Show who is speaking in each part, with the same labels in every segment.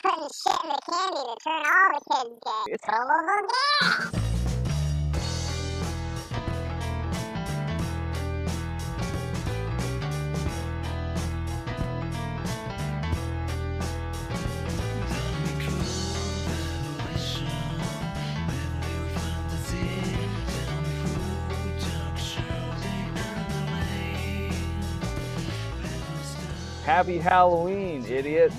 Speaker 1: putting shit in the candy to turn all the kids gay. It's Homo Vulgaris.
Speaker 2: Happy Halloween, idiots.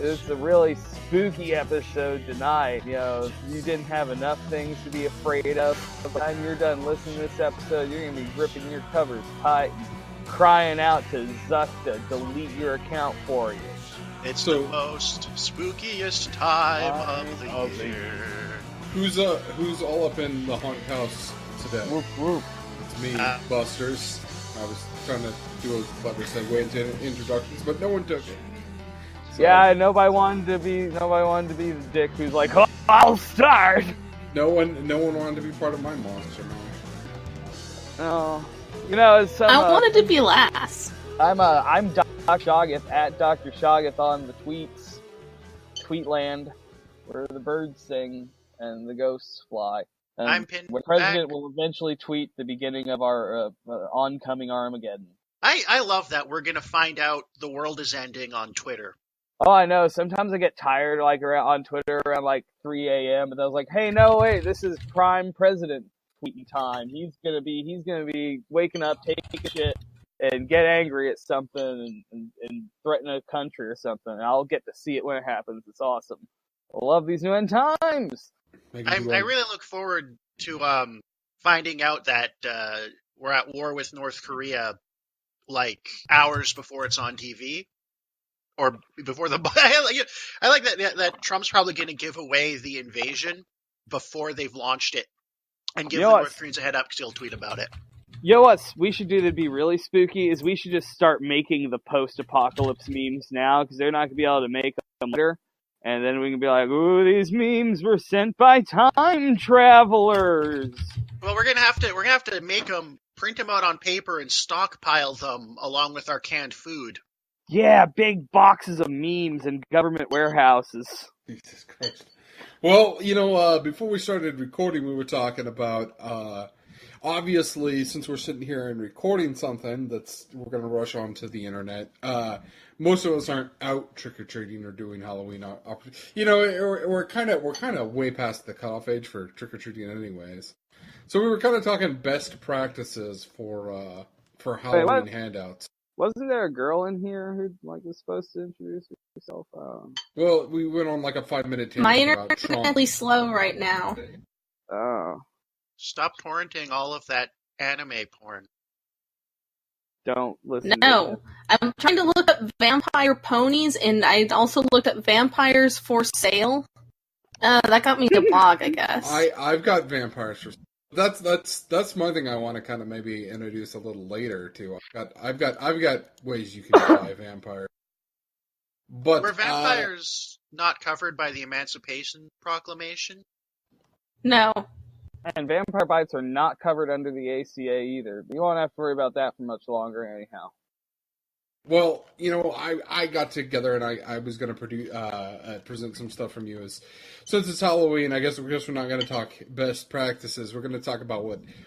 Speaker 2: It's a really spooky episode tonight. You know, you didn't have enough things to be afraid of. By the time you're done listening to this episode, you're going to be gripping your covers tight and crying out to Zuck to delete your account for you.
Speaker 3: It's the most spookiest time of the year.
Speaker 4: Who's all up in the haunted house today?
Speaker 2: Whoop, whoop.
Speaker 4: It's me, Busters. I was trying to do a clever segue into introductions, but no one took it. So,
Speaker 2: yeah, nobody wanted to be the dick who's like, oh, I'll start.
Speaker 4: No one wanted to be part of my monster, man.
Speaker 2: No, you know, it's
Speaker 5: I wanted to be last.
Speaker 2: I'm Dr. Shoggoth at Dr. Shoggoth on the tweets, Tweetland, where the birds sing and the ghosts fly.
Speaker 3: I'm Pinback.
Speaker 2: The president will eventually tweet the beginning of our oncoming Armageddon.
Speaker 3: I love that we're gonna find out the world is ending on Twitter.
Speaker 2: Oh, I know. Sometimes I get tired, like on Twitter around like 3 a.m. And I was like, "Hey, no, wait, this is prime president tweeting time. He's gonna be waking up, taking a shit, and get angry at something and threaten a country or something. And I'll get to see it when it happens. It's awesome. I love these new end times."
Speaker 3: I really look forward to finding out that we're at war with North Korea, like hours before it's on TV, or before the. I like that Trump's probably going to give away the invasion before they've launched it, and give the North Koreans a head up because he'll tweet about it.
Speaker 2: You know what we should do that'd be really spooky is we should just start making the post-apocalypse memes now because they're not going to be able to make them later. And then we can be like, ooh, these memes were sent by time travelers.
Speaker 3: Well, we're gonna have to make them, print them out on paper, and stockpile them along with our canned food.
Speaker 2: Yeah, big boxes of memes in government warehouses.
Speaker 4: Jesus Christ. Well, you know, before we started recording, we were talking about, obviously, since we're sitting here and recording something we're going to rush onto the internet, most of us aren't out trick-or-treating or doing Halloween. You know, we're kind of way past the cutoff age for trick-or-treating anyways. So we were kind of talking best practices for Halloween handouts.
Speaker 2: Wasn't there a girl in here who was supposed to introduce herself?
Speaker 4: Well, we went on like a 5-minute tangent.
Speaker 5: My internet's really slow right now.
Speaker 2: Oh.
Speaker 3: Stop torrenting all of that anime porn.
Speaker 2: Don't listen
Speaker 5: No. I'm trying to look up vampire ponies, and I also looked up vampires for sale. That got me to blog, I guess.
Speaker 4: I've got vampires for sale. That's my thing I want to kind of maybe introduce a little later too. I've got ways you can buy vampires. But
Speaker 3: were vampires not covered by the Emancipation Proclamation?
Speaker 5: No.
Speaker 2: And vampire bites are not covered under the ACA either. You won't have to worry about that for much longer anyhow.
Speaker 4: Well, you know, I got together and I was going to present some stuff from you. Since it's Halloween, I guess we're not going to talk best practices. We're going to talk about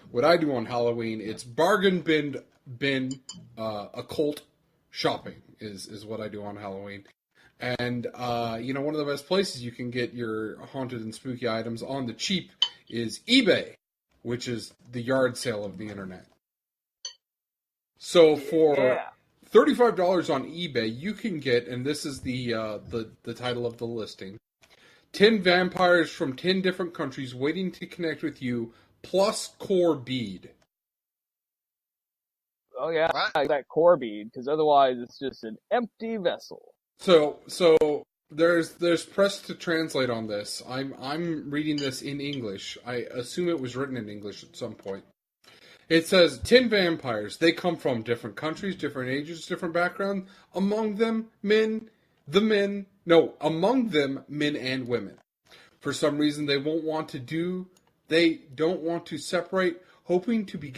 Speaker 4: what I do on Halloween. It's bargain bin occult shopping is what I do on Halloween. And, you know, one of the best places you can get your haunted and spooky items on the cheap is eBay, which is the yard sale of the internet. So for $35 on eBay, you can get, and this is the title of the listing, 10 vampires from 10 different countries waiting to connect with you, plus core bead.
Speaker 2: Oh yeah, that core bead, because otherwise it's just an empty vessel.
Speaker 4: So there's press to translate on this. I'm reading this in English. I assume it was written in English at some point. It says 10 vampires. They come from different countries, different ages, different background. Among them, men and women. For some reason, they don't want to separate, hoping to be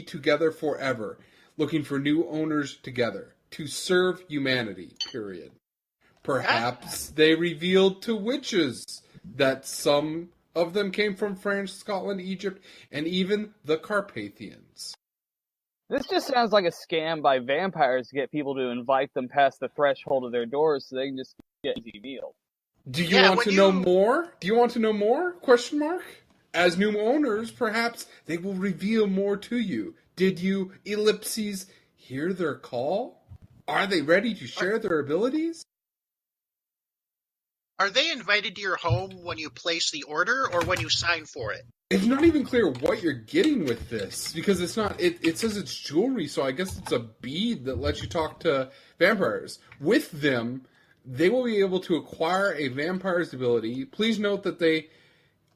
Speaker 4: together forever, looking for new owners together, to serve humanity, period. Perhaps they revealed to witches that some of them came from France, Scotland, Egypt, and even the Carpathians.
Speaker 2: This just sounds like a scam by vampires to get people to invite them past the threshold of their doors so they can just get an easy meal.
Speaker 4: Do you want to know more? Do you want to know more? Question mark. As new owners, perhaps they will reveal more to you. Did you, ellipses, hear their call? Are they ready to share their abilities?
Speaker 3: Are they invited to your home when you place the order or when you sign for it?
Speaker 4: It's not even clear what you're getting with this, because it's not, it says it's jewelry, so I guess it's a bead that lets you talk to vampires. With them, they will be able to acquire a vampire's ability. Please note that they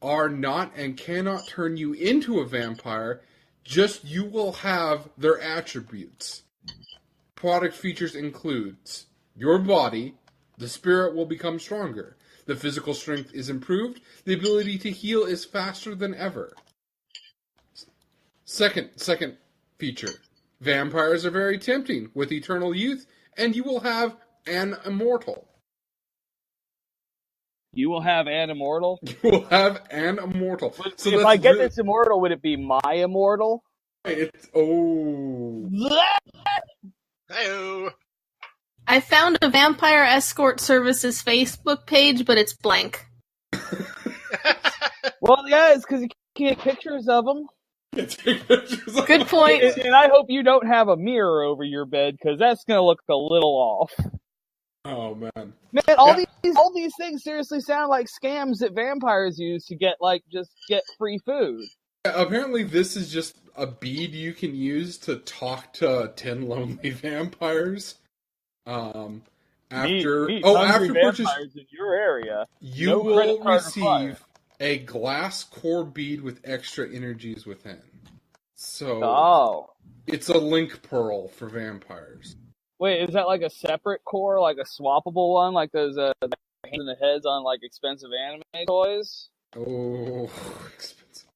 Speaker 4: are not and cannot turn you into a vampire, just you will have their attributes. Product features includes your body, the spirit will become stronger. The physical strength is improved. The ability to heal is faster than ever. Second feature. Vampires are very tempting with eternal youth, and you will have an immortal.
Speaker 2: You will have an immortal?
Speaker 4: You will have an immortal.
Speaker 2: So if I get this immortal, would it be my immortal?
Speaker 4: It's,
Speaker 3: Hey-o.
Speaker 5: I found a Vampire Escort Services Facebook page, but it's blank.
Speaker 2: Well, yeah, it's because you can't take pictures of them.
Speaker 5: Good point.
Speaker 2: And I hope you don't have a mirror over your bed, because that's going to look a little off.
Speaker 4: Oh, man.
Speaker 2: Man, all these things seriously sound like scams that vampires use to get, just get free food.
Speaker 4: Yeah, apparently this is just a bead you can use to talk to 10 lonely vampires. After purchase
Speaker 2: in your area,
Speaker 4: you will receive a glass core bead with extra energies within. So it's a link pearl for vampires.
Speaker 2: Wait, is that like a separate core, like a swappable one, like those hands in the heads on expensive anime toys?
Speaker 4: Oh, expensive.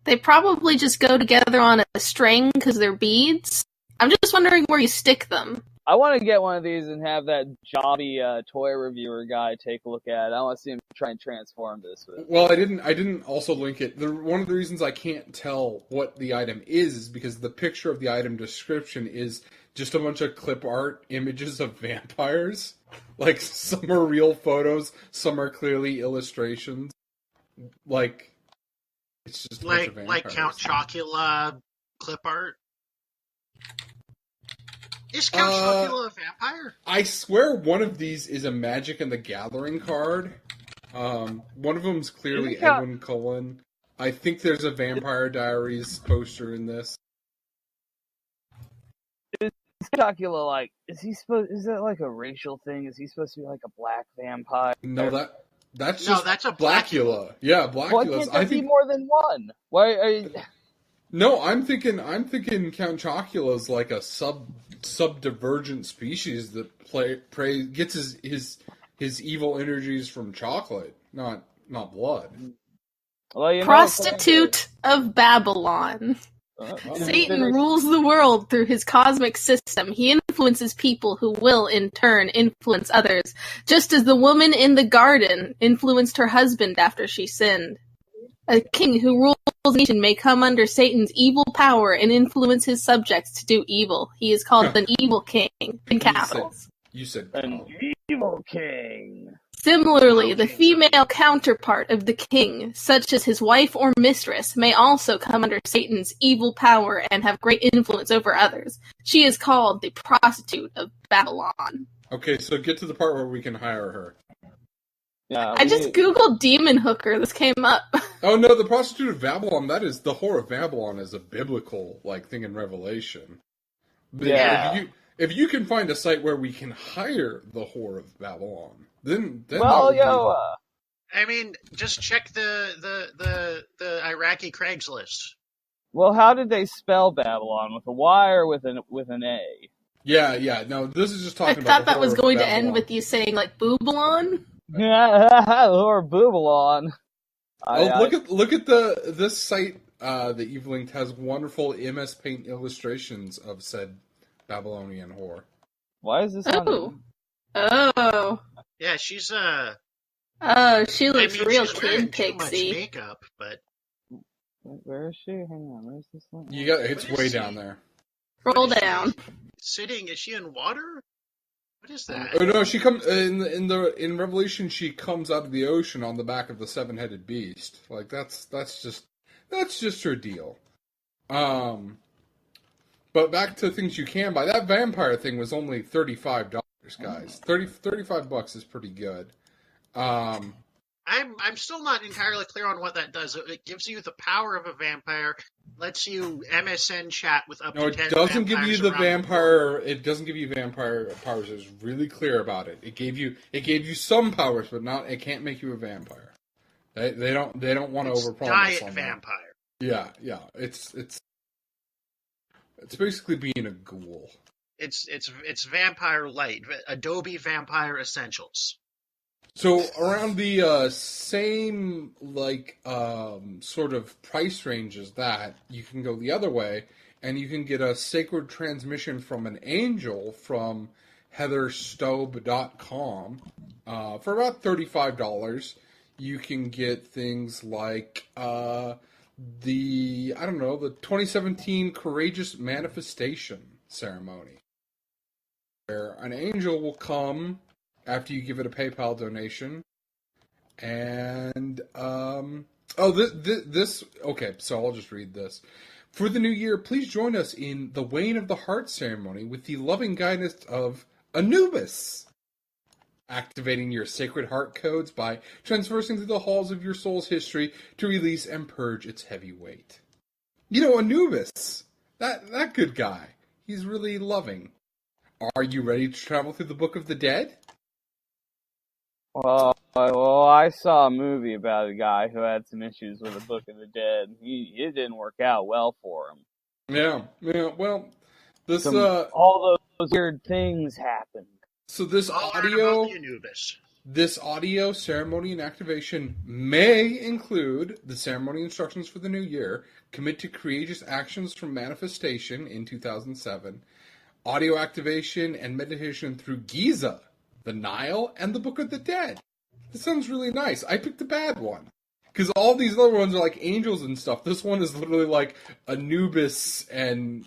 Speaker 5: They probably just go together on a string because they're beads. I'm just wondering where you stick them.
Speaker 2: I want to get one of these and have that jobby toy reviewer guy take a look at it. I want to see him try and transform this.
Speaker 4: Well, I didn't also link it. One of the reasons I can't tell what the item is because the picture of the item description is just a bunch of clip art images of vampires. Like, some are real photos, some are clearly illustrations. It's just a bunch of vampires.
Speaker 3: Like Count Chocula clip art? Is Count Chocula a vampire?
Speaker 4: I swear one of these is a Magic and the Gathering card. One of them's clearly Edwin Cullen. I think there's a Vampire Diaries poster in this.
Speaker 2: Is Chocula is that like a racial thing? Is he supposed to be like a black vampire?
Speaker 4: No, that's
Speaker 3: a
Speaker 4: Blackula. Yeah, Blackula.
Speaker 2: Why can't there be more than one? Why are you...
Speaker 4: No, I'm thinking Count Chocula's like a subdivergent species that gets his evil energies from chocolate, not blood.
Speaker 2: Well,
Speaker 5: Prostitute of Babylon. Satan rules the world through his cosmic system. He influences people who will, in turn, influence others, just as the woman in the garden influenced her husband after she sinned. A king who rules a nation may come under Satan's evil power and influence his subjects to do evil. He is called an evil king, in capitals.
Speaker 4: You said
Speaker 2: an evil king.
Speaker 5: Similarly, the female counterpart of the king, such as his wife or mistress, may also come under Satan's evil power and have great influence over others. She is called the prostitute of Babylon.
Speaker 4: Okay, so get to the part where we can hire her.
Speaker 2: Yeah,
Speaker 5: I just googled demon hooker. This came up.
Speaker 4: Oh no, the prostitute of Babylon. That is the whore of Babylon is a biblical thing in Revelation. But
Speaker 2: yeah.
Speaker 4: If you can find a site where we can hire the whore of Babylon, then
Speaker 3: I mean, just check the Iraqi Craigslist.
Speaker 2: Well, how did they spell Babylon? With a Y or with an A?
Speaker 4: Yeah. No, this is just talking about.
Speaker 5: I thought that was going to end with you saying Boobalon.
Speaker 2: Yeah, or Boobalon.
Speaker 4: Look at this site. The Eve Linked has wonderful MS Paint illustrations of said Babylonian whore.
Speaker 2: Why is this?
Speaker 5: Oh.
Speaker 3: Yeah, she's
Speaker 5: Oh, she looks real
Speaker 3: she's wearing
Speaker 5: kid
Speaker 3: too much
Speaker 5: pixie.
Speaker 3: makeup, but
Speaker 2: Where is she? Hang on, where's this one?
Speaker 4: It's
Speaker 3: What
Speaker 4: way
Speaker 3: is
Speaker 4: down
Speaker 3: she?
Speaker 4: there.
Speaker 5: Roll
Speaker 3: What is she
Speaker 5: down.
Speaker 3: sitting? Is she in water? What is that?
Speaker 4: Oh no, she comes in Revelation. She comes out of the ocean on the back of the seven-headed beast. Like that's just her deal. But back to things you can buy. That vampire thing was only $35, guys. $35 is pretty good.
Speaker 3: I'm still not entirely clear on what that does. It gives you the power of a vampire, lets you MSN chat with up
Speaker 4: No,
Speaker 3: to 10
Speaker 4: it doesn't give you the
Speaker 3: vampires around
Speaker 4: vampire. It doesn't give you vampire powers. It was really clear about it. It gave you some powers, but not. It can't make you a vampire. They don't want to overpromise
Speaker 3: diet
Speaker 4: on
Speaker 3: vampire.
Speaker 4: that. Yeah. It's basically being a ghoul.
Speaker 3: It's vampire light. Adobe Vampire Essentials.
Speaker 4: So around the same sort of price range as that, you can go the other way, and you can get a sacred transmission from an angel from heatherstobe.com for about $35. You can get things like the 2017 Courageous Manifestation Ceremony, where an angel will come after you give it a PayPal donation. And, okay, so I'll just read this. For the new year, please join us in the Weighing of the Heart ceremony with the loving guidance of Anubis, activating your sacred heart codes by transversing through the halls of your soul's history to release and purge its heavy weight. Anubis, that good guy, he's really loving. Are you ready to travel through the Book of the Dead?
Speaker 2: Well, I saw a movie about a guy who had some issues with the Book of the Dead. It didn't work out well for him.
Speaker 4: Yeah. Well, this
Speaker 2: all those weird things happened.
Speaker 4: So this audio ceremony and activation may include the ceremony instructions for the new year, commit to courageous actions from manifestation in 2007, audio activation and meditation through Giza, the Nile, and the Book of the Dead. This sounds really nice. I picked the bad one. Because all these other ones are like angels and stuff. This one is literally like Anubis and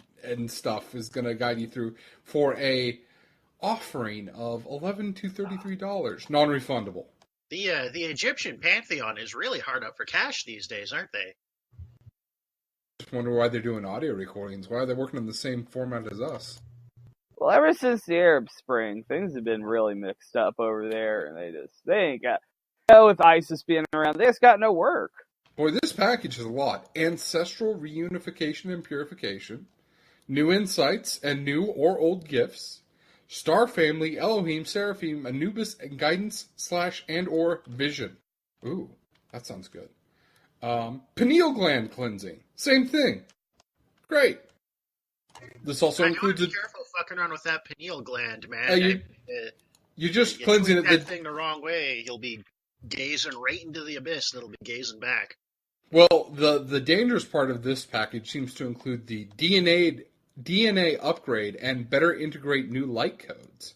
Speaker 4: stuff is going to guide you through for a offering of $11 to $33, non-refundable.
Speaker 3: The Egyptian pantheon is really hard up for cash these days, aren't they?
Speaker 4: Just wonder why they're doing audio recordings. Why are they working in the same format as us?
Speaker 2: Well, ever since the Arab Spring, things have been really mixed up over there, and they ain't got. With ISIS being around, they just got no work.
Speaker 4: Boy, this package is a lot. Ancestral reunification and purification, new insights and new or old gifts, Star Family, Elohim, Seraphim, Anubis, and Guidance / and or Vision. Ooh, that sounds good. Pineal gland cleansing. Same thing. Great. This also includes...
Speaker 3: Be careful fucking around with that pineal gland, man.
Speaker 4: You're just cleansing it.
Speaker 3: That thing the wrong way, you'll be gazing right into the abyss that'll be gazing back.
Speaker 4: Well, the dangerous part of this package seems to include the DNA upgrade and better integrate new light codes.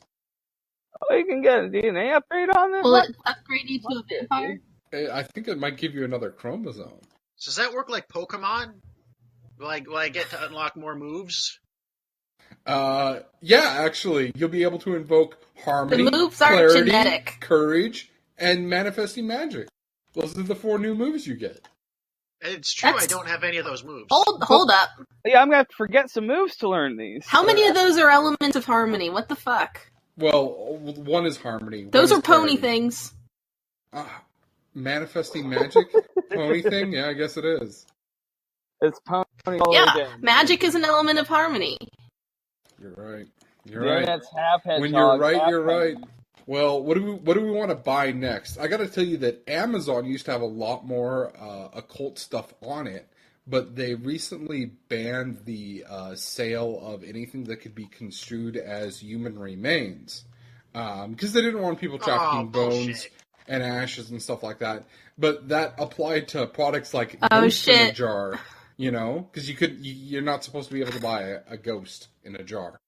Speaker 2: Oh, you can get a DNA upgrade on this?
Speaker 5: Will it upgrade you to a vampire?
Speaker 4: I think it might give you another chromosome.
Speaker 3: So does that work like Pokemon? Will I get to unlock more moves?
Speaker 4: Yeah, actually, you'll be able to invoke harmony,
Speaker 5: the moves are
Speaker 4: clarity,
Speaker 5: genetic.
Speaker 4: Courage, and manifesting magic. Those are the 4 new moves you get.
Speaker 3: It's true, I don't have any of those moves.
Speaker 5: Hold up.
Speaker 2: Yeah, I'm going to have to forget some moves to learn these.
Speaker 5: How many of those are elements of harmony? What the fuck?
Speaker 4: Well, one is harmony.
Speaker 5: Those are pony things.
Speaker 4: Manifesting magic? Pony thing? Yeah, I guess it is.
Speaker 2: It's pony.
Speaker 5: Yeah, magic is an element of harmony.
Speaker 4: You're right. You're right.
Speaker 2: That's half hedgehog.
Speaker 4: When you're right, you're right. Well, what do we want to buy next? I got to tell you that Amazon used to have a lot more occult stuff on it, but they recently banned the sale of anything that could be construed as human remains because they didn't want people trafficking bones and ashes and stuff like that. But that applied to products like ghosts in a jar, because you're not supposed to be able to buy a ghost in a jar.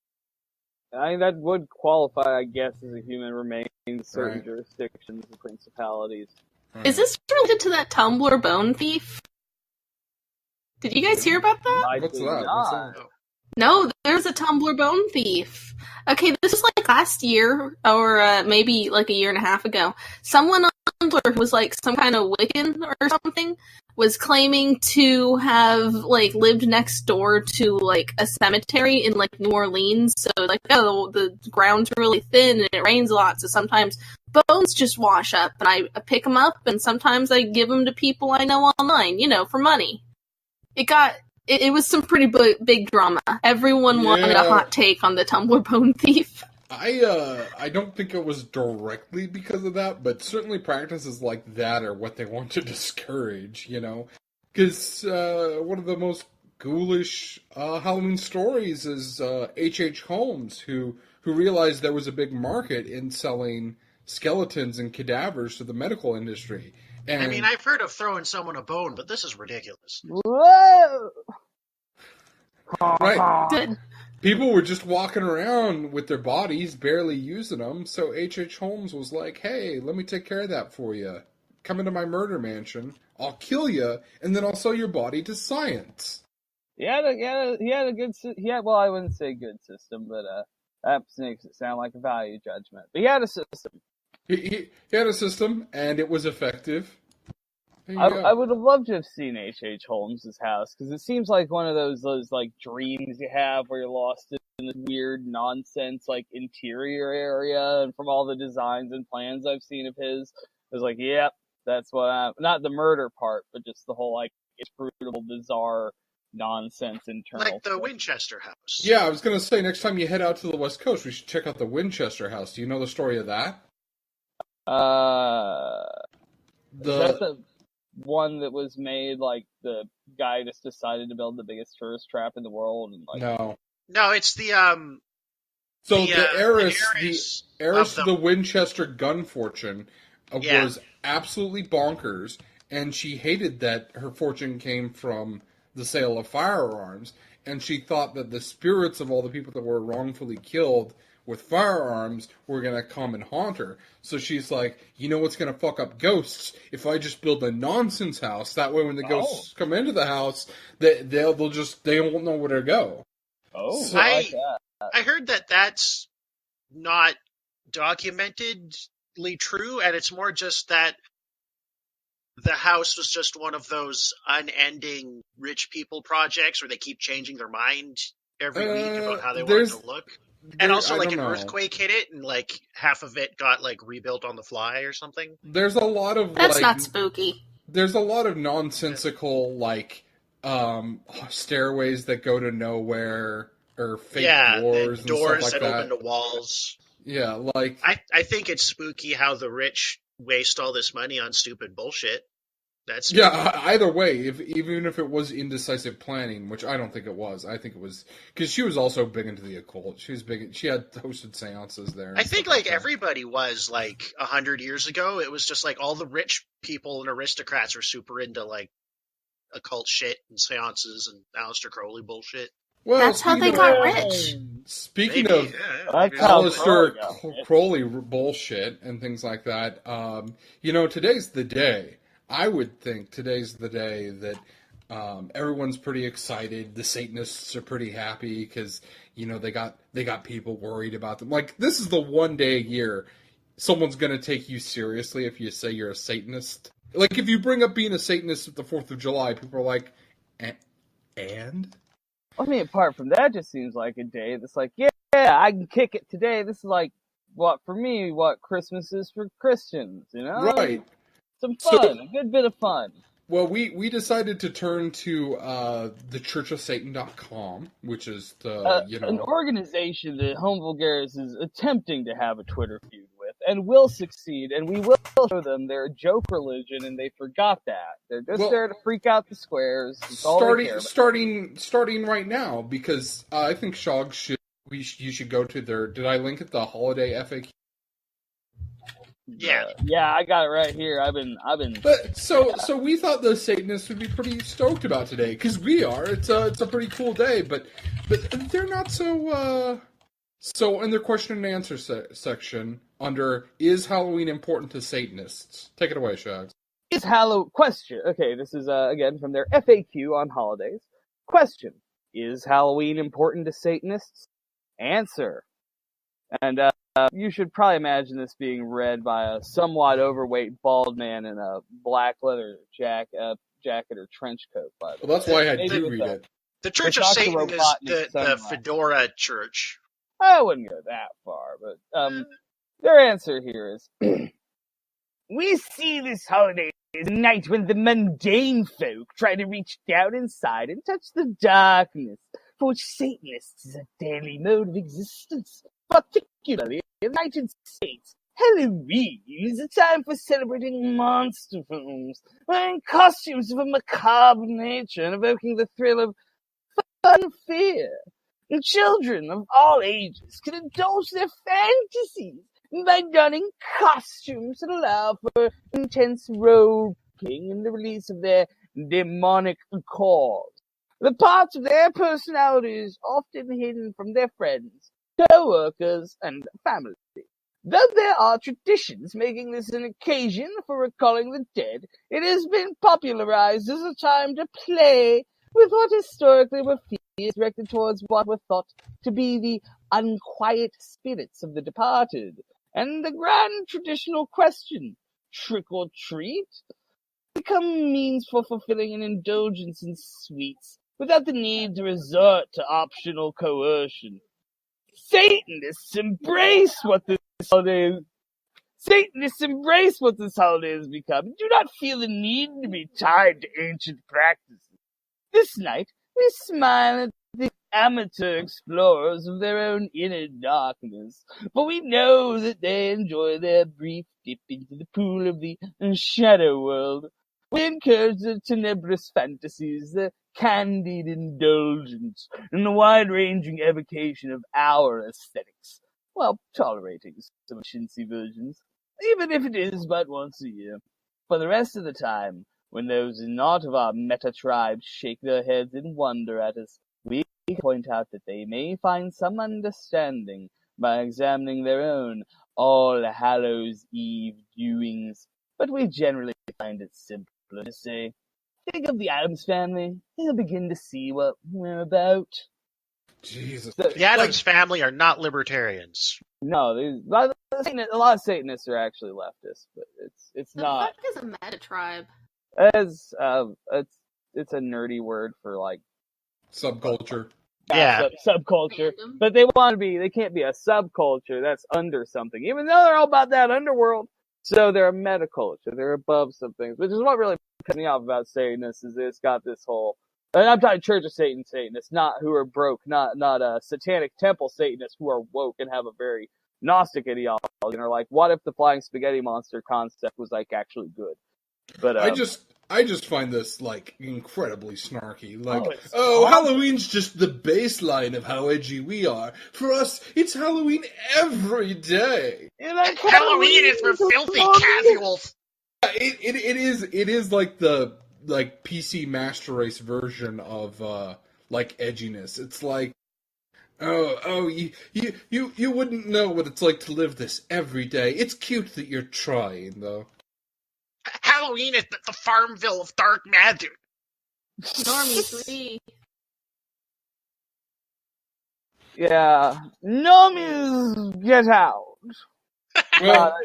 Speaker 2: I mean, that would qualify, I guess, as a human remains in certain
Speaker 4: Right.
Speaker 2: jurisdictions and principalities.
Speaker 4: Right.
Speaker 5: Is this related to that Tumblr bone thief? Did you guys hear about that?
Speaker 2: I
Speaker 4: What's
Speaker 2: did
Speaker 4: that?
Speaker 2: not.
Speaker 4: What's that?
Speaker 5: No, there's a Tumblr bone thief. Okay, this was like last year, or maybe like a year and a half ago. Someone on Tumblr who was like some kind of Wiccan or something was claiming to have like lived next door to like a cemetery in like New Orleans. So like, oh, the ground's really thin and it rains a lot, so sometimes bones just wash up, and I pick them up, and sometimes I give them to people I know online, for money. It was some pretty big drama. Everyone wanted a hot take on the Tumblr bone thief.
Speaker 4: I don't think it was directly because of that, but certainly practices like that are what they want to discourage, Because one of the most ghoulish Halloween stories is H.H. Holmes, who realized there was a big market in selling skeletons and cadavers to the medical industry. And,
Speaker 3: I mean, I've heard of throwing someone a bone, but this is ridiculous.
Speaker 2: Whoa!
Speaker 4: right.
Speaker 5: Good.
Speaker 4: People were just walking around with their bodies, barely using them, so H.H. Holmes was like, hey, let me take care of that for you. Come into my murder mansion, I'll kill you, and then I'll sell your body to science.
Speaker 2: He had a good, well, I wouldn't say good system, but that makes it sound like a value judgment. But he had a system.
Speaker 4: He had a system, and it was effective.
Speaker 2: I would have loved to have seen H.H. Holmes' house, because it seems like one of those like dreams you have where you're lost in this weird nonsense like interior area, and from all the designs and plans I've seen of his, I was like, yep, that's what not the murder part, but just the whole like inscrutable, bizarre nonsense internal.
Speaker 3: Like the Winchester house.
Speaker 4: Yeah, I was going to say, next time you head out to the West Coast, we should check out the Winchester house. Do you know the story of that?
Speaker 2: Is that the one that was made, like, the guy just decided to build the biggest tourist trap in the world? And, like,
Speaker 3: No, it's the,
Speaker 4: So the heiress
Speaker 3: of
Speaker 4: to the Winchester gun fortune was absolutely bonkers, and she hated that her fortune came from the sale of firearms, and she thought that the spirits of all the people that were wrongfully killed with firearms were going to come and haunt her. So she's like, you know what's going to fuck up ghosts? If I just build a nonsense house, that way when the ghosts come into the house, they won't know where to go.
Speaker 2: Oh,
Speaker 3: so
Speaker 2: I
Speaker 3: heard that that's not documentedly true, and it's more just that the house was just one of those unending rich people projects where they keep changing their mind every week about how they want it to look. And also, like, an earthquake hit it, and, like, half of it got, like, rebuilt on the fly or something.
Speaker 4: There's a lot of,
Speaker 5: That's not spooky.
Speaker 4: There's a lot of nonsensical, like, stairways that go to nowhere, or fake doors and
Speaker 3: doors
Speaker 4: stuff like
Speaker 3: that open to walls.
Speaker 4: Yeah, like...
Speaker 3: I think it's spooky how the rich waste all this money on stupid bullshit. That's
Speaker 4: either way, even if it was indecisive planning, which I don't think it was. I think it was because she was also big into the occult. She was big. She had hosted seances there.
Speaker 3: I think like everybody was like 100 years ago. It was just like all the rich people and aristocrats were super into like occult shit and seances and Aleister Crowley bullshit.
Speaker 5: Well, that's how they got rich.
Speaker 4: Speaking of Aleister Crowley bullshit and things like that, today's the day. I would think today's the day that everyone's pretty excited. The Satanists are pretty happy because they got people worried about them. Like, this is the one day a year someone's gonna take you seriously if you say you're a Satanist. Like, if you bring up being a Satanist at the 4th of July, people are like, and?
Speaker 2: I mean, apart from that, just seems like a day that's like, yeah, I can kick it today. This is like what Christmas is for Christians,
Speaker 4: Right.
Speaker 2: Some fun, a good bit of fun.
Speaker 4: Well, we decided to turn to thechurchofsatan.com, which is
Speaker 2: an organization that Homo Vulgaris is attempting to have a Twitter feud with, and will succeed, and we will show them they're a joke religion, and they forgot that. They're just there to freak out the squares. That's all they care about.
Speaker 4: Starting right now, because I think Shog you should go to their. Did I link it? The holiday FAQ.
Speaker 3: Yeah,
Speaker 2: I got it right here. I've been.
Speaker 4: But so we thought the Satanists would be pretty stoked about today because we are. It's a pretty cool day, but they're not so So, in their question and answer section, under "Is Halloween important to Satanists?" Take it away, Shags.
Speaker 2: Is Halloween question? Okay, this is again from their FAQ on holidays. Question: Is Halloween important to Satanists? Answer. And you should probably imagine this being read by a somewhat overweight bald man in a black leather jacket or trench coat. By the way,
Speaker 4: that's why I had you read it.
Speaker 3: The Church of Satan is the fedora church.
Speaker 2: I wouldn't go that far, but their answer here is: we see this holiday as a night when the mundane folk try to reach down inside and touch the darkness, for which Satanists is a daily mode of existence. Particularly in the United States, Halloween is a time for celebrating monster films, wearing costumes of a macabre nature and evoking the thrill of fun and fear. And children of all ages can indulge their fantasies by donning costumes that allow for intense role-playing and the release of their demonic cause. The parts of their personalities often hidden from their friends, co-workers, and family. Though there are traditions making this an occasion for recalling the dead, it has been popularized as a time to play with what historically were fears directed towards what were thought to be the unquiet spirits of the departed. And the grand traditional question, trick or treat, become means for fulfilling an indulgence in sweets without the need to resort to optional coercion. Satanists embrace what this holiday has become. Do not feel the need to be tied to ancient practices. This night, we smile at the amateur explorers of their own inner darkness, for we know that they enjoy their brief dip into the pool of the shadow world. We encourage the tenebrous fantasies, the candied indulgence, and the wide-ranging evocation of our aesthetics, while tolerating some chintzy versions, even if it is but once a year. For the rest of the time, when those not of our meta-tribe shake their heads in wonder at us, we point out that they may find some understanding by examining their own All Hallows Eve doings, but we generally find it simpler to say, think of the Addams Family, you'll begin to see what we're about.
Speaker 4: Jesus.
Speaker 3: The Addams Family are not libertarians.
Speaker 2: No, a lot of Satanists are actually leftists, but it's not.
Speaker 5: The fuck is a meta tribe?
Speaker 2: It's a nerdy word for like
Speaker 4: subculture.
Speaker 3: Yeah,
Speaker 2: subculture. But they can't be a subculture that's under something, even though they're all about that underworld. So they're a metaculture. They're above some things, which is what really pisses me off about Satanists. Is it's got this whole, and I'm talking Church of Satan Satanists, not who are broke, not Satanic Temple Satanists who are woke and have a very Gnostic ideology and are like, what if the flying spaghetti monster concept was like actually good? But
Speaker 4: I just find this like incredibly snarky. Like,
Speaker 2: awesome.
Speaker 4: Halloween's just the baseline of how edgy we are. For us, it's Halloween every day.
Speaker 3: Like, Halloween is for filthy casuals.
Speaker 4: It is like the PC Master Race version of like edginess. It's like, you wouldn't know what it's like to live this every day. It's cute that you're trying, though.
Speaker 3: Halloween is the Farmville of dark magic.
Speaker 5: Normie 3.
Speaker 2: Yeah, normies get out.
Speaker 4: Well,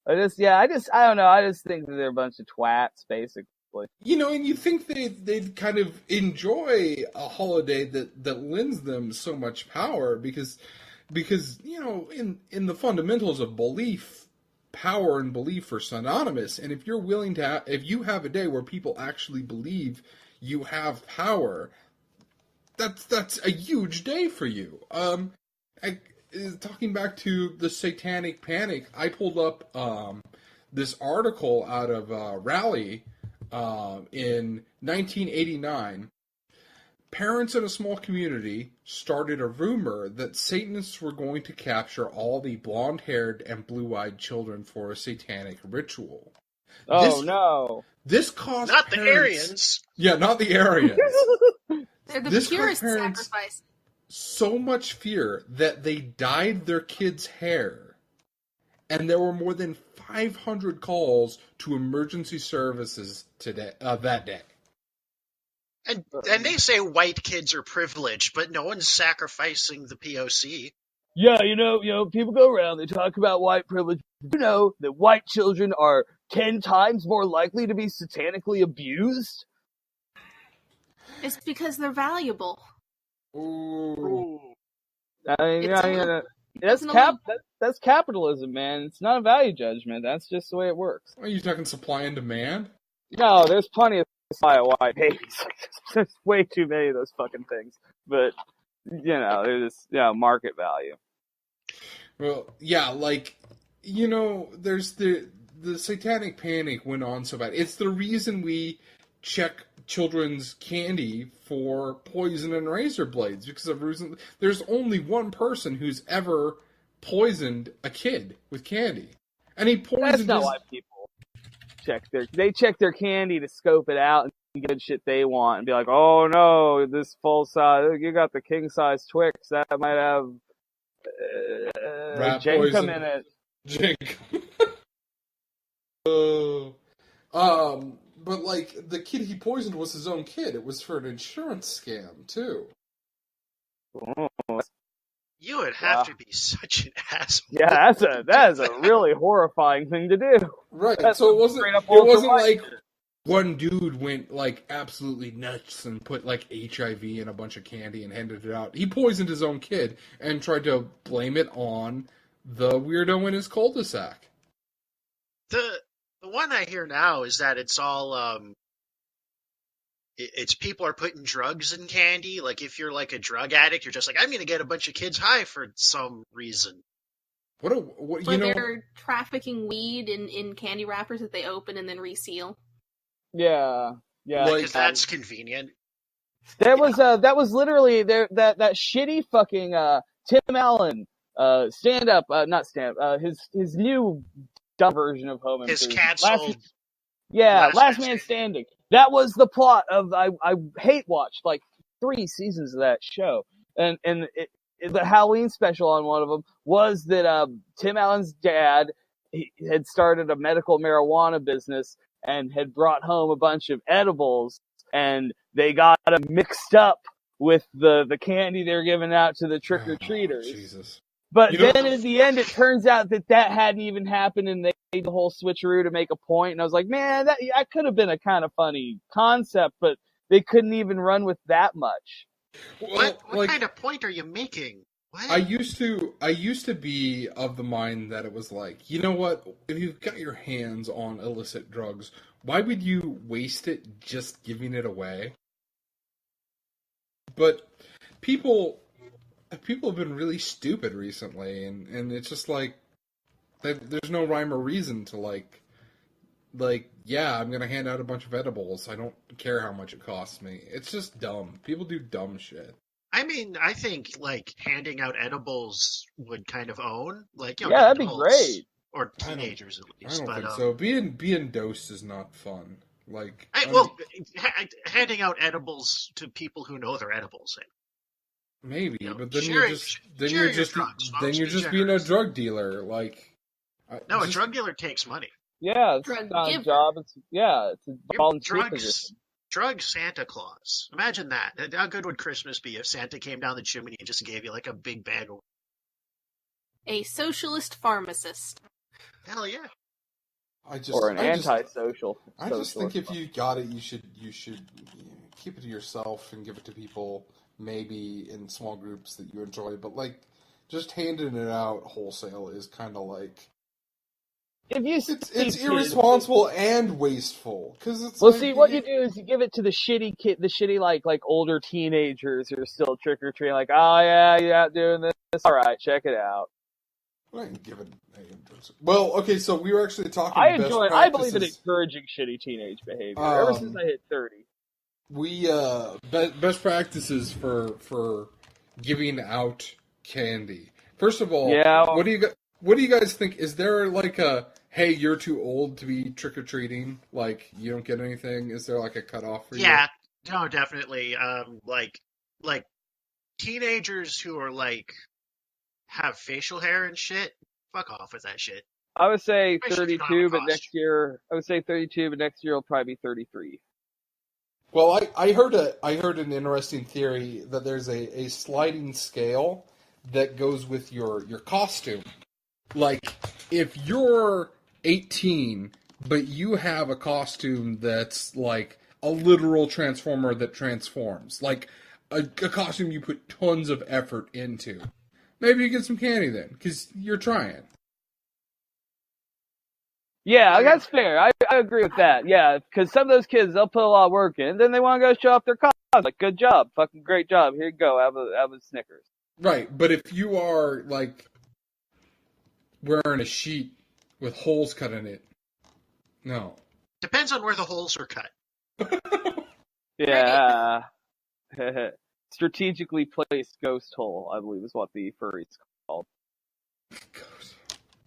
Speaker 2: I don't know. I just think that they're a bunch of twats, basically.
Speaker 4: You know, and you think they'd kind of enjoy a holiday that lends them so much power because you know, in the fundamentals of belief, power and belief are synonymous. And if you're willing to, if you have a day where people actually believe you have power, that's a huge day for you. Talking back to the Satanic Panic, I pulled up this article out of Raleigh in 1989. Parents in a small community started a rumor that Satanists were going to capture all the blonde-haired and blue-eyed children for a satanic ritual.
Speaker 2: No.
Speaker 4: This caused
Speaker 3: not
Speaker 4: parents,
Speaker 3: the Aryans.
Speaker 4: Yeah, not the Aryans.
Speaker 5: They're the purest sacrifice.
Speaker 4: so much fear that they dyed their kids' hair. And there were more than 500 calls to emergency services that day.
Speaker 3: And they say white kids are privileged, but no one's sacrificing the POC.
Speaker 2: Yeah, you know, people go around, they talk about white privilege. You know that white children are 10 times more likely to be satanically abused?
Speaker 5: It's because they're valuable.
Speaker 4: Ooh.
Speaker 2: That's capitalism, man. It's not a value judgment. That's just the way it works.
Speaker 4: Are you talking supply and demand?
Speaker 2: No, there's plenty of supply of white babies. There's way too many of those fucking things. But, you know, there's market value.
Speaker 4: Well, yeah, like, you know, there's the satanic panic went on so bad. It's the reason we check children's candy for poison and razor blades, because of reason there's only one person who's ever poisoned a kid with candy, and he poisoned.
Speaker 2: That's not why people check their candy to scope it out and get shit they want and be like, oh no, this full size, you got the king size Twix that might have Jenkum in it.
Speaker 4: Jenkum. But, like, the kid he poisoned was his own kid. It was for an insurance scam, too.
Speaker 2: Oh.
Speaker 3: You would have to be such an asshole.
Speaker 2: Yeah, that is a really horrifying thing to do.
Speaker 4: Right,
Speaker 2: That's
Speaker 4: so it wasn't like one dude went, like, absolutely nuts and put, like, HIV in a bunch of candy and handed it out. He poisoned his own kid and tried to blame it on the weirdo in his cul-de-sac.
Speaker 3: The one I hear now is that it's all, it's people are putting drugs in candy. Like, if you're like a drug addict, you're just like, I'm going to get a bunch of kids high for some reason.
Speaker 5: They're trafficking weed in candy wrappers that they open and then reseal.
Speaker 2: Yeah.
Speaker 3: Because that's convenient.
Speaker 2: That was literally that shitty fucking Tim Allen stand-up, his new dumb version of Home
Speaker 3: His
Speaker 2: Improvement.
Speaker 3: canceled.
Speaker 2: Last Man Standing. That was the plot of I hate watched like 3 seasons of that show, and the Halloween special on one of them was that Tim Allen's dad he had started a medical marijuana business and had brought home a bunch of edibles, and they got them mixed up with the candy they were giving out to the trick-or-treaters.
Speaker 4: Jesus.
Speaker 2: But then at the end, it turns out that hadn't even happened, and they made the whole switcheroo to make a point. And I was like, man, that could have been a kind of funny concept, but they couldn't even run with that much.
Speaker 3: What kind of point are you making? What?
Speaker 4: I used to be of the mind that it was like, you know what? If you've got your hands on illicit drugs, why would you waste it just giving it away? But people have been really stupid recently, and it's just like there's no rhyme or reason to like yeah, I'm gonna hand out a bunch of edibles. I don't care how much it costs me. It's just dumb. People do dumb shit.
Speaker 3: I mean, I think like handing out edibles would kind of own, like, you know,
Speaker 2: yeah, that'd be great.
Speaker 3: Or teenagers at least.
Speaker 4: I don't think so. Being dosed is not fun. Like,
Speaker 3: handing out edibles to people who know they're edibles.
Speaker 4: Maybe,
Speaker 3: you know,
Speaker 4: but then you're just being a drug dealer. Like,
Speaker 3: a drug dealer takes money.
Speaker 2: Yeah, it's not a job. It's a volunteer position.
Speaker 3: Drug Santa Claus. Imagine that. How good would Christmas be if Santa came down the chimney and just gave you like a big bag of...
Speaker 5: A socialist pharmacist.
Speaker 3: Hell yeah.
Speaker 2: Antisocial.
Speaker 4: I just think if you got it, you should keep it to yourself and give it to people, maybe in small groups that you enjoy. But like, just handing it out wholesale is kind of like... It's irresponsible and wasteful, because it's.
Speaker 2: Well, see, what you do is you give it to the shitty like older teenagers who are still trick or treating, like, oh yeah, you're out doing this. All right, check it out.
Speaker 4: Well, okay, so we were actually talking.
Speaker 2: I believe in encouraging shitty teenage behavior ever since I hit 30.
Speaker 4: We best practices for giving out candy. First of all, what do you guys think? Is there like a hey, you're too old to be trick-or-treating, like, you don't get anything? Is there, like, a cutoff for you?
Speaker 3: Yeah, no, definitely. Like teenagers who are like have facial hair and shit, fuck off with that shit.
Speaker 2: I would say
Speaker 3: Especially if you don't have
Speaker 2: 32,
Speaker 3: a
Speaker 2: but
Speaker 3: costume.
Speaker 2: next year, I would say 32, but next year it'll probably be 33.
Speaker 4: Well, I heard an interesting theory that there's a sliding scale that goes with your costume. Like, if you're 18, but you have a costume that's like a literal transformer that transforms, like a costume you put tons of effort into, maybe you get some candy then, because you're trying.
Speaker 2: Yeah, that's fair. I agree with that. Yeah, because some of those kids, they'll put a lot of work in, then they want to go show off their cause. Like, good job, fucking great job. Here you go, have a Snickers.
Speaker 4: Right, but if you are like wearing a sheet with holes cut in it, no.
Speaker 3: Depends on where the holes are cut.
Speaker 2: Yeah. Strategically placed ghost hole, I believe, is what the furries called.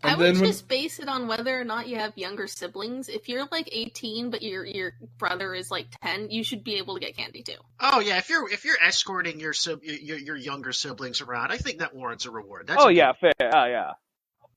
Speaker 5: I would just base it on whether or not you have younger siblings. If you're like 18, but your brother is like 10, you should be able to get candy too.
Speaker 3: Oh yeah, if you're escorting your younger siblings around, I think that warrants a reward. That's
Speaker 2: fair. Oh yeah.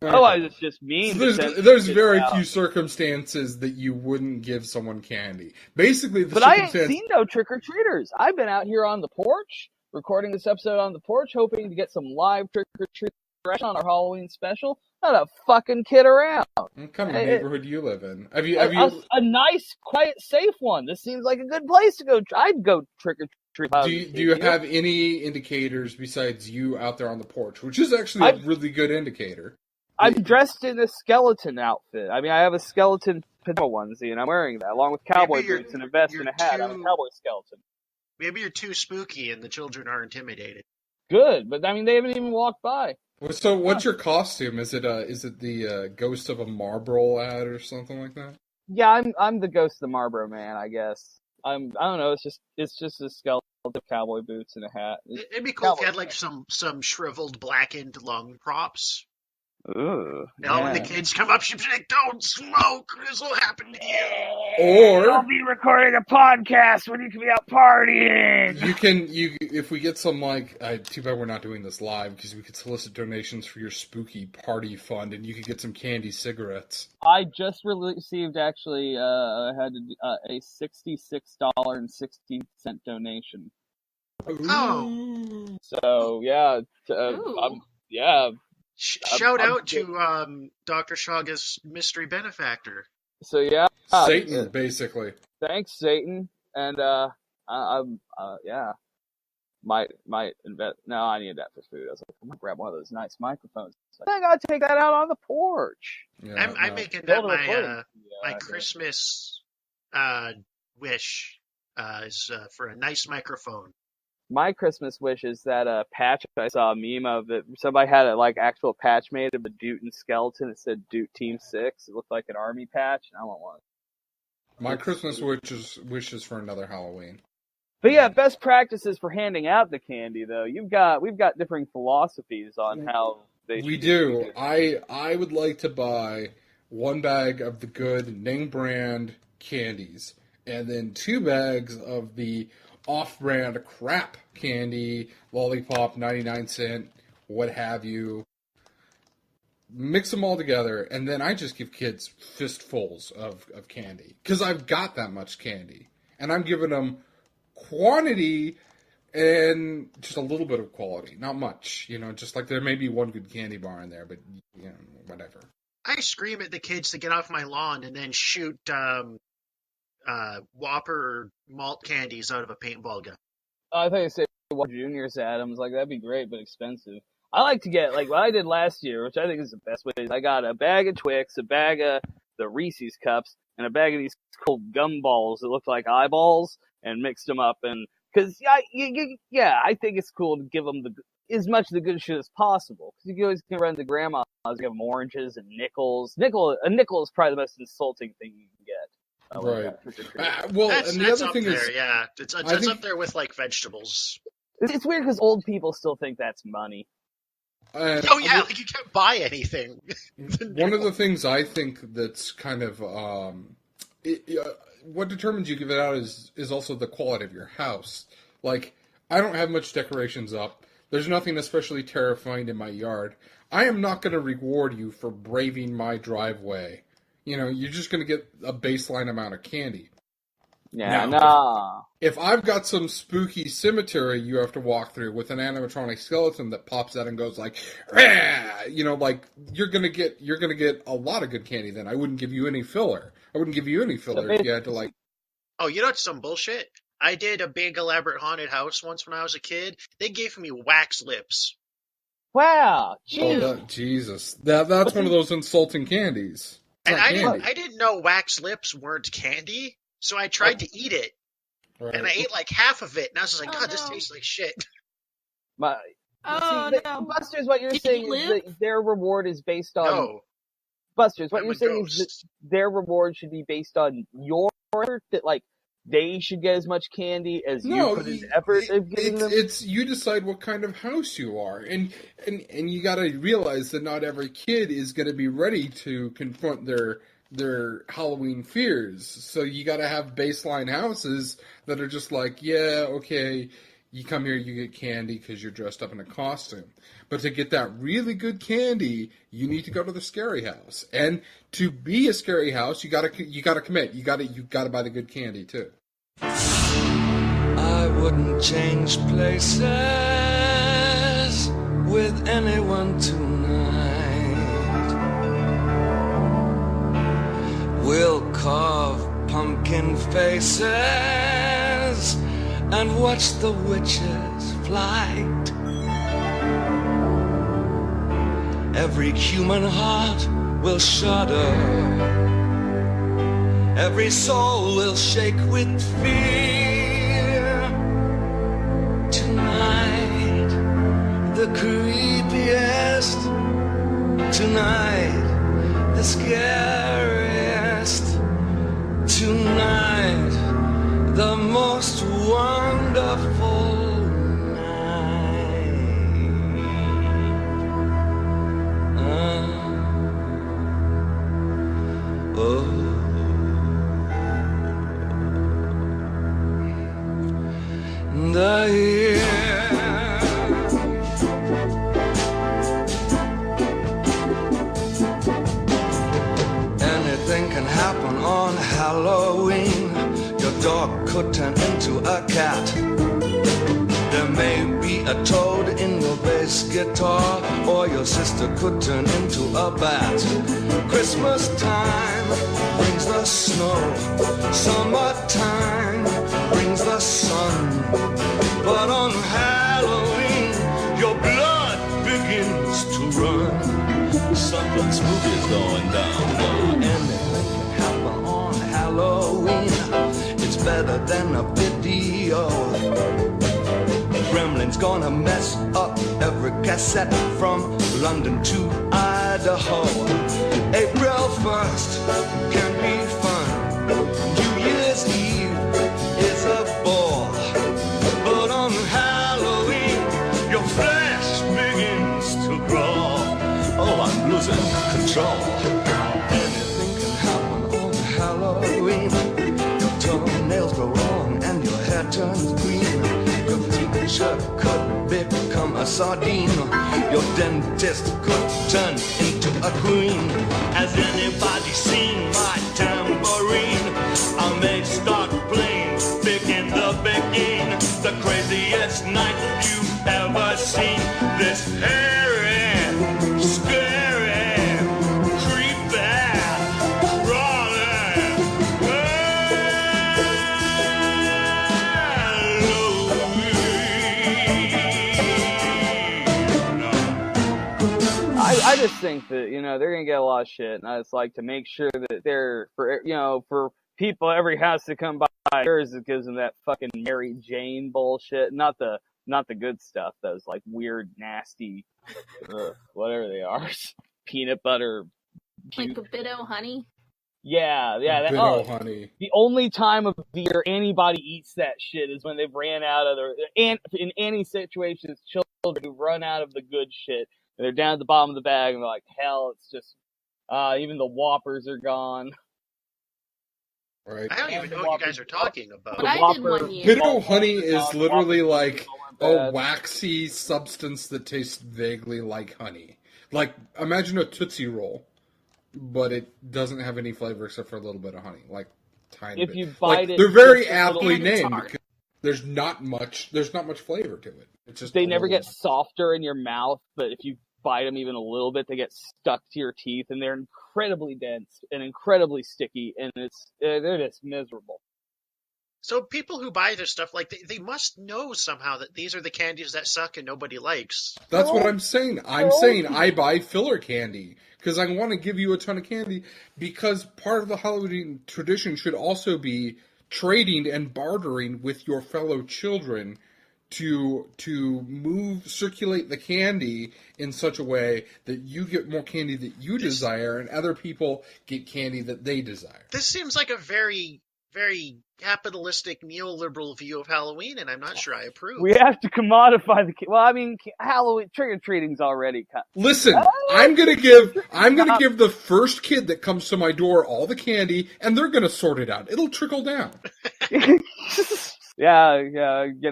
Speaker 2: Otherwise, it's just mean.
Speaker 4: So there's very few circumstances that you wouldn't give someone candy. Basically,
Speaker 2: but I ain't seen no trick or treaters. I've been out here on the porch recording this episode on the porch, hoping to get some live trick or treat on our Halloween special. Not a fucking kid around.
Speaker 4: What kind of neighborhood do you live in? Have you
Speaker 2: a nice, quiet, safe one? This seems like a good place to go. I'd go trick or treat.
Speaker 4: Do you have any indicators besides you out there on the porch, which is actually a really good indicator?
Speaker 2: I'm dressed in a skeleton outfit. I mean, I have a skeleton pajama onesie, and I'm wearing that along with cowboy boots and a vest and a hat. I'm a cowboy skeleton.
Speaker 3: Maybe you're too spooky and the children are intimidated.
Speaker 2: Good, but I mean, they haven't even walked by.
Speaker 4: So, what's your costume? Is it the ghost of a Marlboro ad or something like that?
Speaker 2: Yeah, I'm the ghost of the Marlboro Man, I guess. I don't know. It's just a skeleton with cowboy boots and a hat.
Speaker 3: It'd be cool if you had like some shriveled blackened lung props.
Speaker 2: Ooh.
Speaker 3: When the kids come up, she'd be like, "Don't smoke. This will happen to you."
Speaker 4: Or
Speaker 2: I'll be recording a podcast when you can be out partying.
Speaker 4: If we get some too bad we're not doing this live because we could solicit donations for your spooky party fund, and you could get some candy cigarettes.
Speaker 2: I just received actually had a $66.60 donation.
Speaker 3: Oh.
Speaker 2: So yeah,
Speaker 3: Shout out to Dr. Shoggoth's mystery benefactor.
Speaker 2: So yeah,
Speaker 4: Satan, basically.
Speaker 2: Thanks, Satan, and might invest. No, I need that for food. I was like, I'm gonna grab one of those nice microphones. I gotta take that out on the porch.
Speaker 3: Yeah, I'm making that my Christmas wish is for a nice microphone.
Speaker 2: My Christmas wish is that patch I saw a meme of that somebody had a actual patch made of a Dootin skeleton. It said Doot Team 6. It looked like an army patch, and I want one.
Speaker 4: My Christmas wish is for another Halloween.
Speaker 2: But yeah, best practices for handing out the candy though. We've got differing philosophies on how they.
Speaker 4: We do. I would like to buy one bag of the good name brand candies, and then 2 bags of the off-brand crap candy, lollipop, 99-cent, what have you. Mix them all together, and then I just give kids fistfuls of candy. Because I've got that much candy. And I'm giving them quantity and just a little bit of quality. Not much. Just like there may be one good candy bar in there, but, whatever.
Speaker 3: I scream at the kids to get off my lawn and then shoot Whopper malt candies out of a paintball gun.
Speaker 2: I thought you said Junior's Adams. That'd be great, but expensive. I like to get, what I did last year, which I think is the best way. I got a bag of Twix, a bag of the Reese's Cups, and a bag of these cool gum balls that look like eyeballs, and mixed them up. And because I think it's cool to give them as much of the good shit as possible. Because you always can run to grandma's, give them oranges and nickels. A nickel is probably the most insulting thing you can get.
Speaker 4: Right.
Speaker 3: That's
Speaker 4: and the other thing
Speaker 3: there,
Speaker 4: is,
Speaker 3: yeah, it's up there with vegetables.
Speaker 2: It's weird because old people still think that's money.
Speaker 3: You can't buy anything.
Speaker 4: One of the things I think that's kind of what determines you give it out is also the quality of your house. I don't have much decorations up. There's nothing especially terrifying in my yard. I am not going to reward you for braving my driveway. You're just going to get a baseline amount of candy.
Speaker 2: Yeah,
Speaker 4: Now,
Speaker 2: nah.
Speaker 4: If I've got some spooky cemetery you have to walk through with an animatronic skeleton that pops out and goes like, rah! You're gonna get a lot of good candy. Then I wouldn't give you any filler. If you had to like.
Speaker 3: Oh, it's some bullshit. I did a big elaborate haunted house once when I was a kid. They gave me wax lips.
Speaker 2: Wow,
Speaker 4: Jesus, that's one of those insulting candies.
Speaker 3: And I didn't know wax lips weren't candy, so I tried to eat it. Right. And I ate like half of it, and I was just like, God, this tastes like shit.
Speaker 2: Busters, what you're saying is that their reward is based on... No. Busters, what you're saying is that their reward should be based on your effort, that, like, they should get as much candy as you put in effort of giving them?
Speaker 4: It's you decide what kind of house you are. And you gotta realize that not every kid is gonna be ready to confront their Halloween fears. So you gotta have baseline houses that are just like, yeah, okay, you come here, you get candy because you're dressed up in a costume. But to get that really good candy, you need to go to the scary house. And to be a scary house, you gotta commit. You gotta buy the good candy too.
Speaker 6: I wouldn't change places with anyone tonight. We'll carve pumpkin faces and watch the witches' flight. Every human heart will shudder. Every soul will shake with fear. Tonight, the creepiest. Tonight, the scariest. Tonight, the most wonderful night. The year. Anything can happen on Halloween. Your dog could turn into a cat. There may be a toad in your bass guitar, or your sister could turn into a bat. Christmas time brings the snow. Summertime brings the sun. But on Halloween, your blood begins to run. Something spooky is going down. Anything can happen on Halloween. It's better than a video. Gremlin's gonna mess up every cassette from London to Idaho. April 1st can be fun. New Year's Eve is a bore. But on Halloween, your flesh begins to grow. Oh, I'm losing control. Anything can happen on Halloween. Your toenails grow long and your hair turns green. Your teacher could become a sardine. Your dentist could turn into a queen. Has anybody seen my tambourine? I may start playing big in the beginning. The craziest night you've ever seen. This hairy, scary, creepy, crawling
Speaker 2: I just think that, they're gonna get a lot of shit, and I just like to make sure that they're, for people, every house to come by yours, it gives them that fucking Mary Jane bullshit, not the good stuff, those like weird, nasty, whatever they are, peanut butter.
Speaker 5: Like a bit-o honey?
Speaker 2: Yeah.
Speaker 4: Honey.
Speaker 2: The only time of the year anybody eats that shit is when they've ran out of in any situation, it's children who run out of the good shit. And they're down at the bottom of the bag, and they're like, hell, it's just, even the Whoppers are gone.
Speaker 4: Right.
Speaker 3: I don't even know what you guys are talking about.
Speaker 5: But I did one year.
Speaker 4: Bit-o honey is literally like a waxy substance that tastes vaguely like honey. Like, imagine a Tootsie Roll, but it doesn't have any flavor except for a little bit of honey, like tiny
Speaker 2: If
Speaker 4: bit.
Speaker 2: you bite it,
Speaker 4: they're very
Speaker 2: just a
Speaker 4: aptly
Speaker 5: little-
Speaker 4: named
Speaker 5: And it's
Speaker 4: because there's not much flavor to it. It's just
Speaker 2: they
Speaker 4: a
Speaker 2: never
Speaker 4: little-
Speaker 2: get softer in your mouth, but if you bite them even a little bit, they get stuck to your teeth, and they're incredibly dense and incredibly sticky, and they're just miserable.
Speaker 3: So people who buy this stuff, like, they must know somehow that these are the candies that suck and nobody likes.
Speaker 4: That's what I'm saying. I'm saying I buy filler candy because I want to give you a ton of candy, because part of the Halloween tradition should also be trading and bartering with your fellow children to circulate the candy in such a way that you get more candy that you desire and other people get candy that they desire.
Speaker 3: This seems like a very, very capitalistic neoliberal view of Halloween, and I'm not sure I approve.
Speaker 2: We have to commodify the. Well, I mean, Halloween trick or treating's already cut.
Speaker 4: Listen, I'm gonna give the first kid that comes to my door all the candy, and they're gonna sort it out. It'll trickle down.
Speaker 2: Yeah.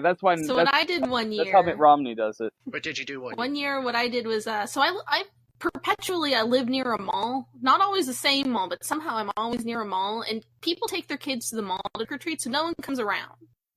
Speaker 2: That's why.
Speaker 5: So what I did one year.
Speaker 2: That's how Mitt Romney does it.
Speaker 3: What did you do one year?
Speaker 5: One year, what I did was, so I perpetually, I live near a mall. Not always the same mall, but somehow I'm always near a mall, and people take their kids to the mall to trick-or-treat, so no one comes around.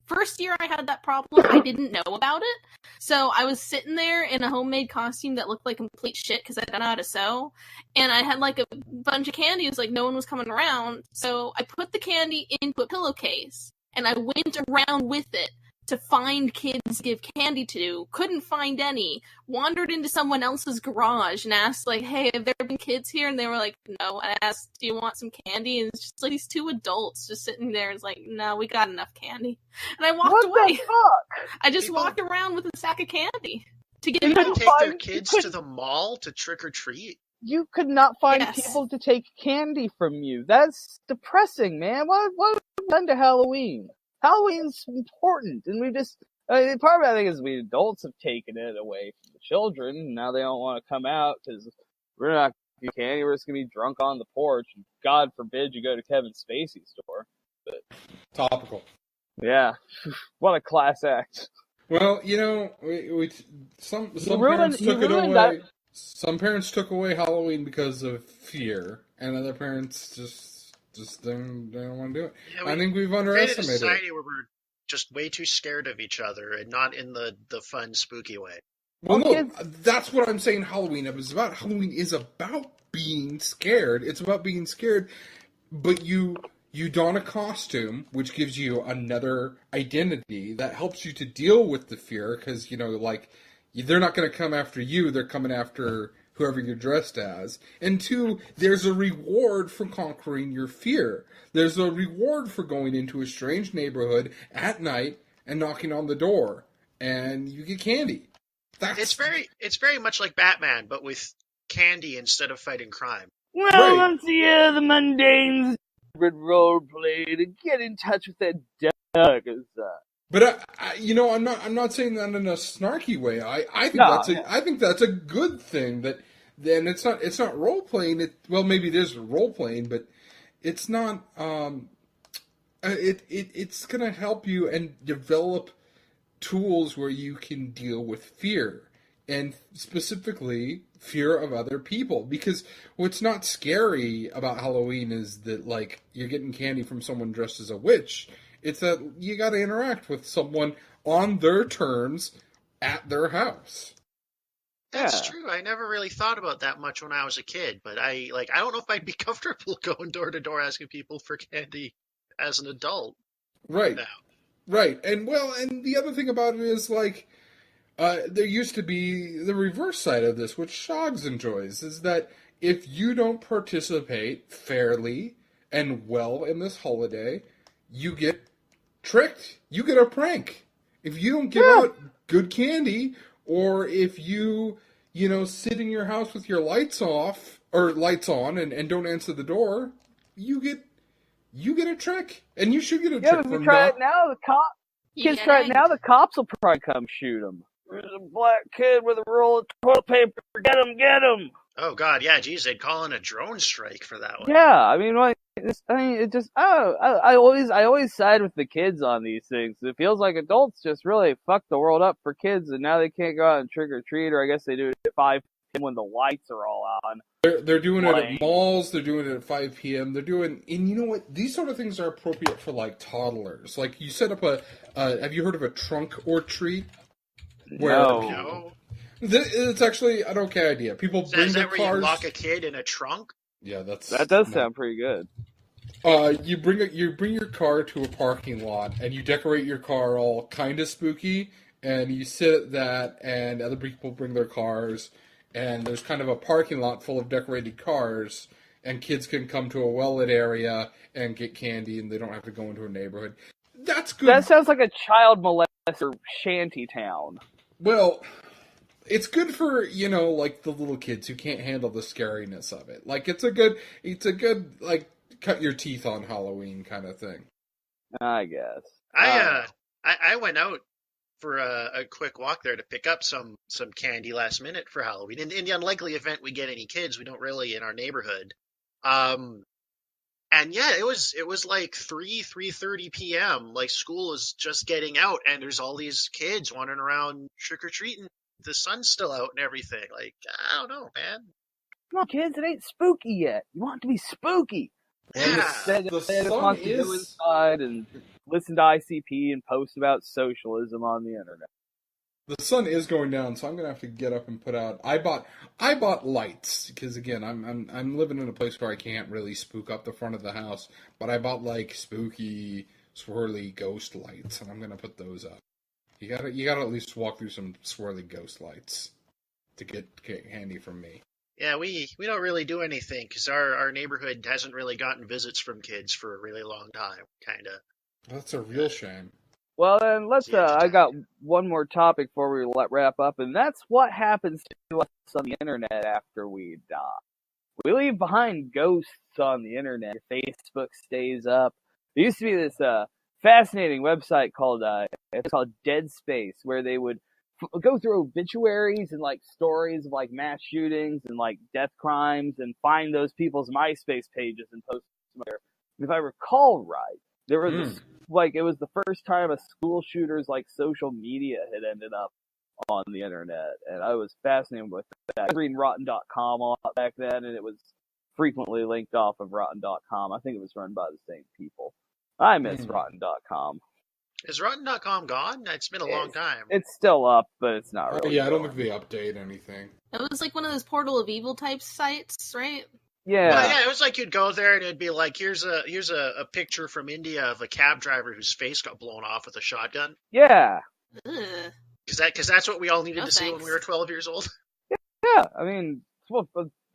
Speaker 5: First year I had that problem, I didn't know about it. So I was sitting there in a homemade costume that looked like complete shit because I didn't know how to sew. And I had like a bunch of candy. It was like no one was coming around. So I put the candy into a pillowcase and I went around with it to find kids to give candy to. Couldn't find any. Wandered into someone else's garage and asked, like, hey, have there been kids here? And they were like, no. I asked, do you want some candy? And it's just like these two adults just sitting there. It's like, no, we got enough candy. And I walked away.
Speaker 2: What the fuck?
Speaker 5: I just walked around with a sack of candy to give
Speaker 3: People
Speaker 5: them.
Speaker 3: take their kids to the mall to trick or treat.
Speaker 2: You could not find
Speaker 5: Yes.
Speaker 2: people to take candy from you. That's depressing, man. What have we done to Halloween? Halloween's important, and we just, part of it, I think, is we adults have taken it away from the children, and now they don't want to come out, because we're not going to get candy, we're just going to be drunk on the porch, and God forbid you go to Kevin Spacey's store. But,
Speaker 4: Topical.
Speaker 2: yeah. What a class act.
Speaker 4: Well, you know, some parents took it away. Some parents took away Halloween because of fear, and other parents just don't want to do it.
Speaker 3: Yeah,
Speaker 4: I think we've
Speaker 3: created a
Speaker 4: underestimated
Speaker 3: society where we're just way too scared of each other, and not in the fun, spooky way.
Speaker 4: Well, no, that's what I'm saying. Halloween is about. Halloween is about being scared. It's about being scared, but you don a costume, which gives you another identity that helps you to deal with the fear, because, you know, like, they're not going to come after you, they're coming after whoever you're dressed as. And two, there's a reward for conquering your fear. There's a reward for going into a strange neighborhood at night and knocking on the door, and you get candy.
Speaker 3: It's very much like Batman, but with candy instead of fighting crime.
Speaker 2: Well,
Speaker 4: Right.
Speaker 2: let's see the mundanes role play to get in touch with that Doug.
Speaker 4: But I'm not saying that in a snarky way. I think that's a good thing. That then it's not role playing. Well, maybe it is role playing, but it's not. It's gonna help you and develop tools where you can deal with fear, and specifically fear of other people. Because what's not scary about Halloween is that, like, you're getting candy from someone dressed as a witch. It's that you got to interact with someone on their terms at their house.
Speaker 3: That's true. I never really thought about that much when I was a kid, but I don't know if I'd be comfortable going door to door asking people for candy as an adult.
Speaker 4: Right.
Speaker 3: Now.
Speaker 4: Right. And the other thing about it is, like, there used to be the reverse side of this, which Shoggs enjoys, is that if you don't participate fairly and well in this holiday, you get tricked. You get a prank. If you don't give out good candy, or if you sit in your house with your lights off or lights on and don't answer the door, you get a trick, and you should get a trick.
Speaker 2: Yeah, if we try it now, kids try it now, the cops will probably come shoot them. There's a black kid with a roll of toilet paper. Get him!
Speaker 3: Oh God, yeah, geez, they'd call in a drone strike for that one.
Speaker 2: Yeah, I mean, like, It just I always side with the kids on these things. It feels like adults just really fuck the world up for kids, and now they can't go out and trick or treat, or I guess they do it at 5 p.m. when the lights are all on.
Speaker 4: They're doing it at malls. They're doing it at 5 p.m. They're doing, and you know what? These sort of things are appropriate for like toddlers. Like you set up a. Have you heard of a trunk or treat?
Speaker 3: No.
Speaker 4: It's actually an okay idea. People bring their cars.
Speaker 3: You lock a kid in a trunk?
Speaker 4: Yeah,
Speaker 2: that does sound pretty good.
Speaker 4: You bring your car to a parking lot and you decorate your car all kind of spooky, and you sit at that, and other people bring their cars, and there's kind of a parking lot full of decorated cars, and kids can come to a well-lit area and get candy, and they don't have to go into a neighborhood. That's good.
Speaker 2: That sounds like a child molester shanty town.
Speaker 4: Well, it's good for, like the little kids who can't handle the scariness of it. Like it's a good like cut your teeth on Halloween kind of thing.
Speaker 2: I guess.
Speaker 3: I went out for a quick walk there to pick up some candy last minute for Halloween. In the unlikely event we get any kids, we don't really in our neighborhood. And yeah, it was like 3:30 p.m. Like school is just getting out, and there's all these kids wandering around trick or treating. The sun's still out and everything. Like, I don't know, man.
Speaker 2: Come on, kids, it ain't spooky yet. You want it to be spooky.
Speaker 3: Yeah.
Speaker 4: The sun is
Speaker 2: go inside and listen to ICP and post about socialism on the internet.
Speaker 4: The sun is going down, so I'm gonna have to get up and put out. I bought lights because again, I'm living in a place where I can't really spook up the front of the house, but I bought like spooky, swirly ghost lights, and I'm gonna put those up. You gotta at least walk through some swirly ghost lights to get handy from me.
Speaker 3: Yeah, we don't really do anything because our neighborhood hasn't really gotten visits from kids for a really long time. Kind of.
Speaker 4: That's a real shame.
Speaker 2: Well, then let's. I got one more topic before we wrap up, and that's what happens to us on the internet after we die. We leave behind ghosts on the internet. Facebook stays up. There used to be this fascinating website called Dead Space, where they would go through obituaries and like stories of like mass shootings and like death crimes and find those people's MySpace pages and post them there. If I recall right, there was this, like it was the first time a school shooter's like social media had ended up on the internet, and I was fascinated with that. I was reading Rotten.com a lot back then, and it was frequently linked off of Rotten.com. I think it was run by the same people. I miss Rotten.com.
Speaker 3: Is Rotten.com gone? It's been a long time.
Speaker 2: It's still up, but it's not really.
Speaker 4: Yeah, I don't think they update anything.
Speaker 5: It was like one of those Portal of Evil type sites, right?
Speaker 2: Yeah.
Speaker 3: Well, yeah, it was like you'd go there and it'd be like, here's a picture from India of a cab driver whose face got blown off with a shotgun.
Speaker 2: Yeah.
Speaker 3: Because that's what we all needed to see when we were 12 years old.
Speaker 2: Yeah, I mean,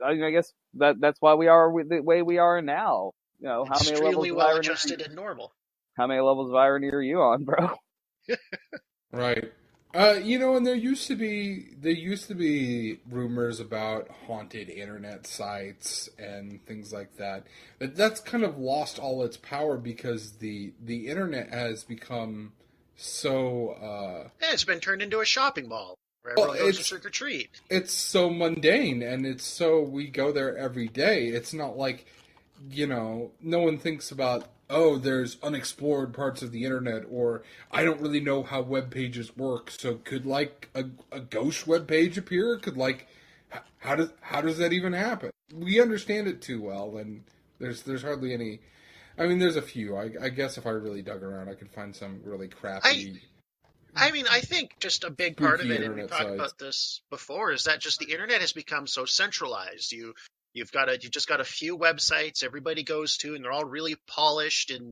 Speaker 2: I guess that's why we are the way we are now. You know, how many levels of
Speaker 3: well adjusted and normal.
Speaker 2: How many levels of irony are you on, bro?
Speaker 4: Right. And there used to be rumors about haunted internet sites and things like that. But that's kind of lost all its power because the internet has become so
Speaker 3: yeah, it's been turned into a shopping mall where everyone goes to trick or treat.
Speaker 4: It's so mundane, and we go there every day. It's not like, no one thinks about, oh, there's unexplored parts of the internet, or I don't really know how web pages work, so could like a ghost web page appear? Could like how does that even happen? We understand it too well, and there's hardly any. I mean, there's a few. I guess if I really dug around, I could find some really crappy.
Speaker 3: I mean, I think just a big part of it, and we talked about this before, is that just the internet has become so centralized. You've just got a few websites everybody goes to, and they're all really polished and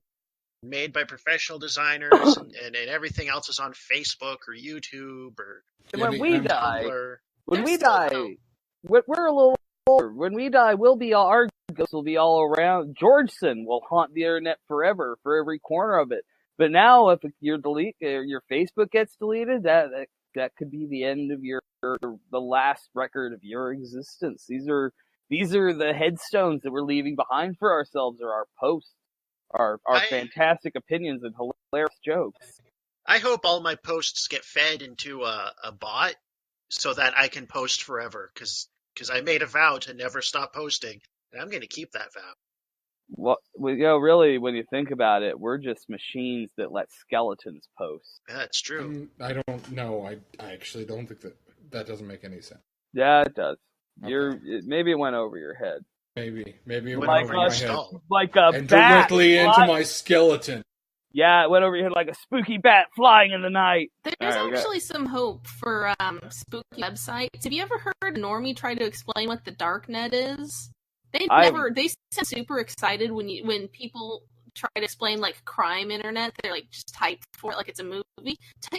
Speaker 3: made by professional designers, and everything else is on Facebook or YouTube or
Speaker 2: when we die,
Speaker 3: Tumblr.
Speaker 2: We're a little older. When we die, our ghosts will be all around. Georgeson will haunt the internet forever, for every corner of it. But now, if your Facebook gets deleted, that could be the end of the last record of your existence. These are the headstones that we're leaving behind for ourselves, or our posts, our fantastic opinions and hilarious jokes.
Speaker 3: I hope all my posts get fed into a bot so that I can post forever, because I made a vow to never stop posting, and I'm going to keep that vow.
Speaker 2: Really, when you think about it, we're just machines that let skeletons post.
Speaker 3: Yeah, that's true.
Speaker 4: I don't know. I actually don't think that doesn't make any sense.
Speaker 2: Yeah, it does.
Speaker 4: Okay.
Speaker 2: Maybe it went over your head.
Speaker 4: Maybe it
Speaker 3: Went
Speaker 4: went
Speaker 3: over
Speaker 4: over my
Speaker 3: your
Speaker 4: head.
Speaker 3: skull.
Speaker 2: Like a
Speaker 4: And
Speaker 2: bat.
Speaker 4: directly into my skeleton.
Speaker 2: Yeah, it went over your head like a spooky bat flying in the night.
Speaker 5: There's actually some hope for spooky websites. Have you ever heard a normie try to explain what the darknet is? They sound super excited when people try to explain like crime internet. They're like just type for it like it's a movie.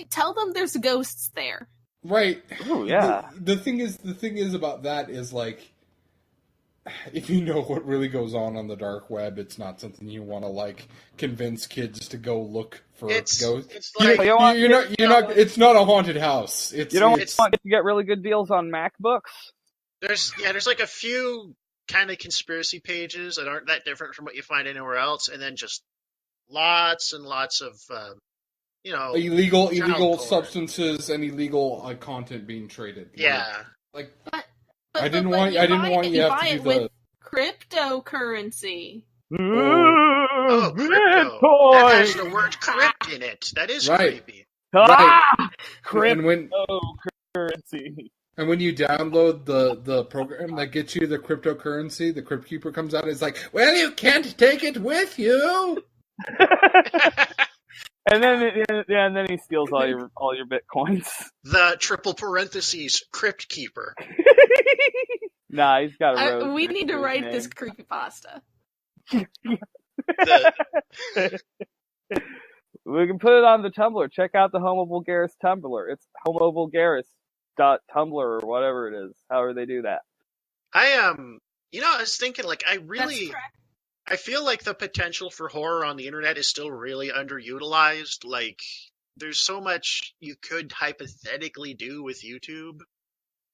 Speaker 5: Tell them there's ghosts there.
Speaker 4: Right.
Speaker 2: Oh yeah.
Speaker 4: The thing is about that is like, if you know what really goes on the dark web, it's not something you want to like convince kids to go look for ghosts.
Speaker 3: It's like
Speaker 4: It's not a haunted house.
Speaker 2: You don't want to get really good deals on MacBooks.
Speaker 3: There's like a few kind of conspiracy pages that aren't that different from what you find anywhere else, and then just lots and lots of
Speaker 4: illegal substances and illegal content being traded.
Speaker 3: Yeah.
Speaker 4: Like
Speaker 5: But
Speaker 4: I didn't want you to
Speaker 5: buy
Speaker 4: do
Speaker 5: it with cryptocurrency.
Speaker 3: Oh, crypto. That has the word crypt in it. That is creepy.
Speaker 4: Right.
Speaker 2: Cryptocurrency.
Speaker 4: And when you download the program that gets you the cryptocurrency, the Crypt Keeper comes out and is like, well, you can't take it with you.
Speaker 2: And then he steals all your bitcoins.
Speaker 3: The triple parentheses Crypt Keeper.
Speaker 2: Nah, he's got a rose.
Speaker 5: We need to write this creepypasta.
Speaker 2: We can put it on the Tumblr. Check out the Homo Vulgaris Tumblr. It's homovulgaris.tumblr or whatever it is. However they do that.
Speaker 3: I was thinking, like, I feel like the potential for horror on the internet is still really underutilized. Like, there's so much you could hypothetically do with YouTube.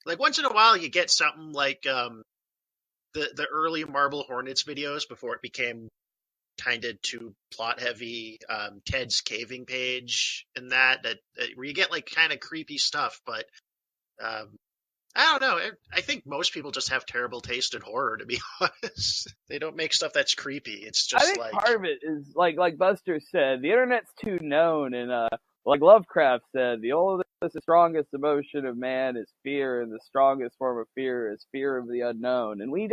Speaker 3: Like, once in a while you get something like the early Marble Hornets videos before it became kind of too plot heavy, Ted's caving page and that where you get like kind of creepy stuff, but I don't know. I think most people just have terrible taste in horror, to be honest. They don't make stuff that's creepy. It's just
Speaker 2: I think part of it is like Buster said, the internet's too known, and like Lovecraft said, the oldest and strongest emotion of man is fear, and the strongest form of fear is fear of the unknown. And we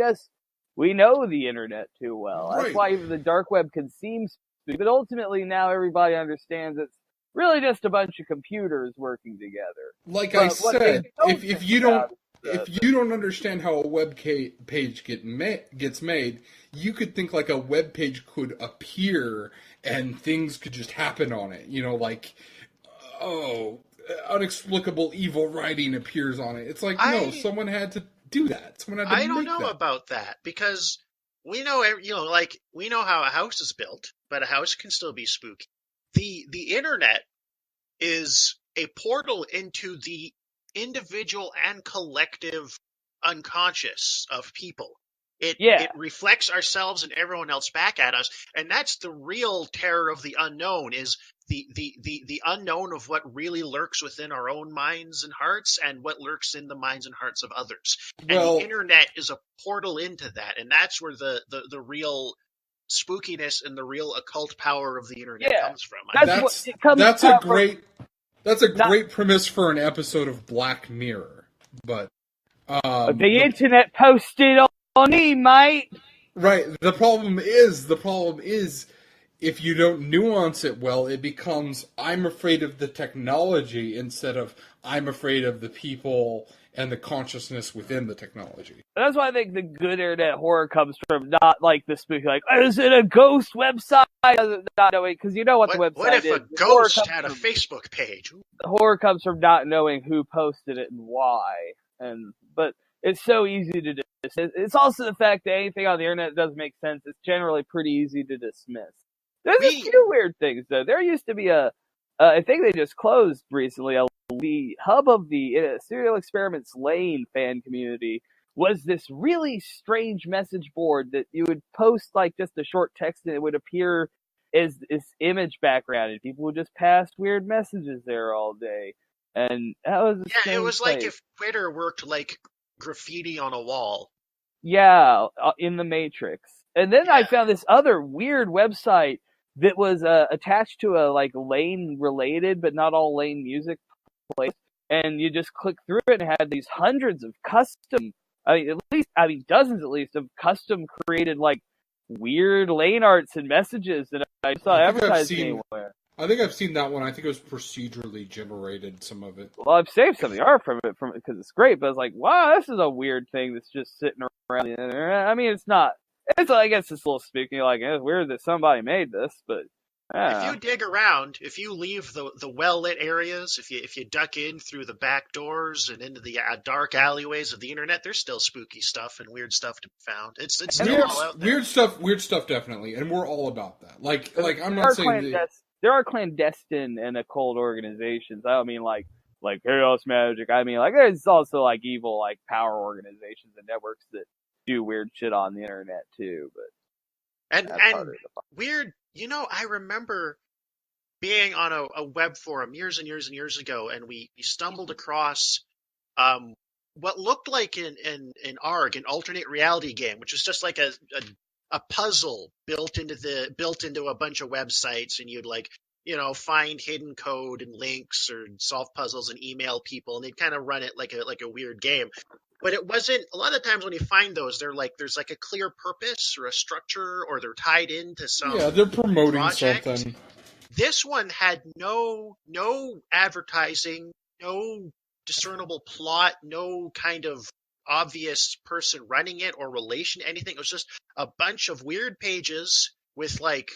Speaker 2: know the internet too well. That's why even the dark web can seem spooky, but ultimately now everybody understands it's really just a bunch of computers working together.
Speaker 4: Like I said, if you don't understand how a web page gets made, you could think like a web page could appear and things could just happen on it. You know, like, unexplicable evil writing appears on it. It's like, no, someone had to do that.
Speaker 3: I don't know about that, because we know, we know how a house is built, but a house can still be spooky. The internet is a portal into the individual and collective unconscious of people. It reflects ourselves and everyone else back at us, and that's the real terror of the unknown, is the unknown of what really lurks within our own minds and hearts and what lurks in the minds and hearts of others. And the internet is a portal into that, and that's where the real spookiness and the real occult power of the internet comes from.
Speaker 4: That's a great premise for an episode of Black Mirror, but
Speaker 2: the internet posted on me, mate.
Speaker 4: Right. The problem is, if you don't nuance it well, it becomes I'm afraid of the technology instead of I'm afraid of the people and the consciousness within the technology.
Speaker 2: That's why I think the good internet horror comes from, not like the spooky, like, is it a ghost website? Not knowing, because you know what the website is.
Speaker 3: What if a ghost had a Facebook page?
Speaker 2: The horror comes from not knowing who posted it and why. But it's so easy to dismiss. It's also the fact that anything on the internet that doesn't make sense, it's generally pretty easy to dismiss. There's a few weird things, though. There used to be I think they just closed recently, the hub of the Serial Experiments Lane fan community was this really strange message board that you would post like just a short text and it would appear as this image background, and people would just pass weird messages there all day. And that was
Speaker 3: it was like if Twitter worked like graffiti on a wall.
Speaker 2: Yeah, in the Matrix. And then I found this other weird website that was attached to a like Lane related, but not all Lane music place. And you just click through it and it had these hundreds of custom, dozens at least of custom created like weird Lane arts and messages that I saw advertised anywhere.
Speaker 4: I think I've seen that one. I think it was procedurally generated, some of it.
Speaker 2: Well, I've saved some of the art from it because it's great, but I was like, wow, this is a weird thing that's just sitting around the internet. I mean, it's not. I guess it's a little spooky. Like, it's weird that somebody made this, but
Speaker 3: if you dig around, if you leave the well-lit areas, if you duck in through the back doors and into the dark alleyways of the internet, there's still spooky stuff and weird stuff to be found. It's still all out there.
Speaker 4: Weird stuff, definitely, and we're all about that. Like I'm not saying
Speaker 2: there are clandestine and occult organizations. I don't mean like chaos magic. I mean like there's also like evil like power organizations and networks that do weird shit on the internet too. But
Speaker 3: and weird. You know, I remember being on a web forum years and years and years ago, and we stumbled across what looked like an ARG, an alternate reality game, which was just like a puzzle built into a bunch of websites, and you'd like, you know, find hidden code and links or solve puzzles and email people, and they'd kind of run it like a weird game. But it wasn't. A lot of times when you find those, there's like a clear purpose or a structure, or they're tied into some.
Speaker 4: Yeah, they're promoting
Speaker 3: project.
Speaker 4: something.
Speaker 3: This one had no advertising, no discernible plot, no kind of obvious person running it or relation to anything. It was just a bunch of weird pages with like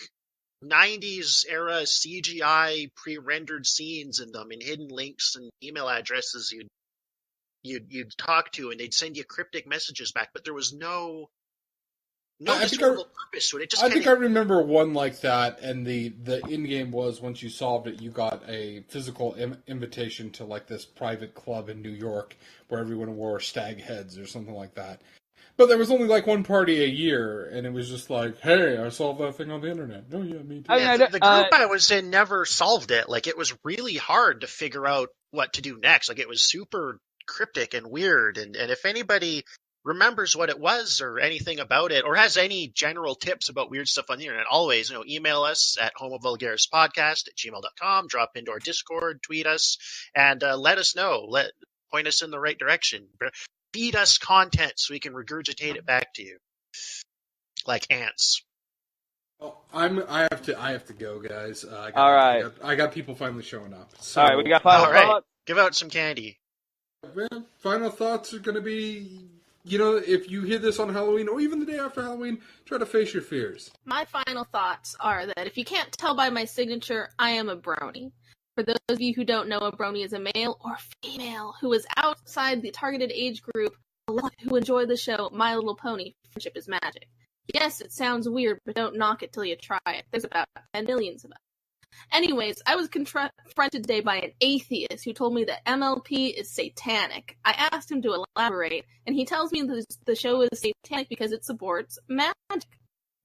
Speaker 3: 90s era CGI pre-rendered scenes in them and hidden links and email addresses you'd talk to, and they'd send you cryptic messages back, but there was no discernible purpose to it.
Speaker 4: I think I remember one like that, and the end game was once you solved it, you got a physical invitation to like this private club in New York where everyone wore stag heads or something like that. But there was only like one party a year, and it was just like, hey, I solved that thing on the internet. Oh yeah, me too.
Speaker 3: Yeah, the group I was in never solved it. Like, it was really hard to figure out what to do next. Like, it was super cryptic and weird, and if anybody remembers what it was or anything about it, or has any general tips about weird stuff on the internet, always, you know, email us at homovulgarispodcast@gmail.com, drop into our Discord, tweet us, and let us know. Point us in the right direction. Feed us content so we can regurgitate it back to you, like ants.
Speaker 4: Oh, I have to go, guys.
Speaker 2: All right.
Speaker 4: I got people finally showing up. So,
Speaker 2: all right, we got final thoughts.
Speaker 3: Right. Give out some candy.
Speaker 4: Man, final thoughts are going to be, you know, if you hear this on Halloween or even the day after Halloween, try to face your fears.
Speaker 5: My final thoughts are that if you can't tell by my signature, I am a brony. For those of you who don't know, a brony is a male or female who is outside the targeted age group who enjoy the show My Little Pony, Friendship is Magic. Yes, it sounds weird, but don't knock it till you try it. There's about 10 million of us. Anyways, I was confronted today by an atheist who told me that MLP is satanic. I asked him to elaborate, and he tells me that the show is satanic because it supports magic.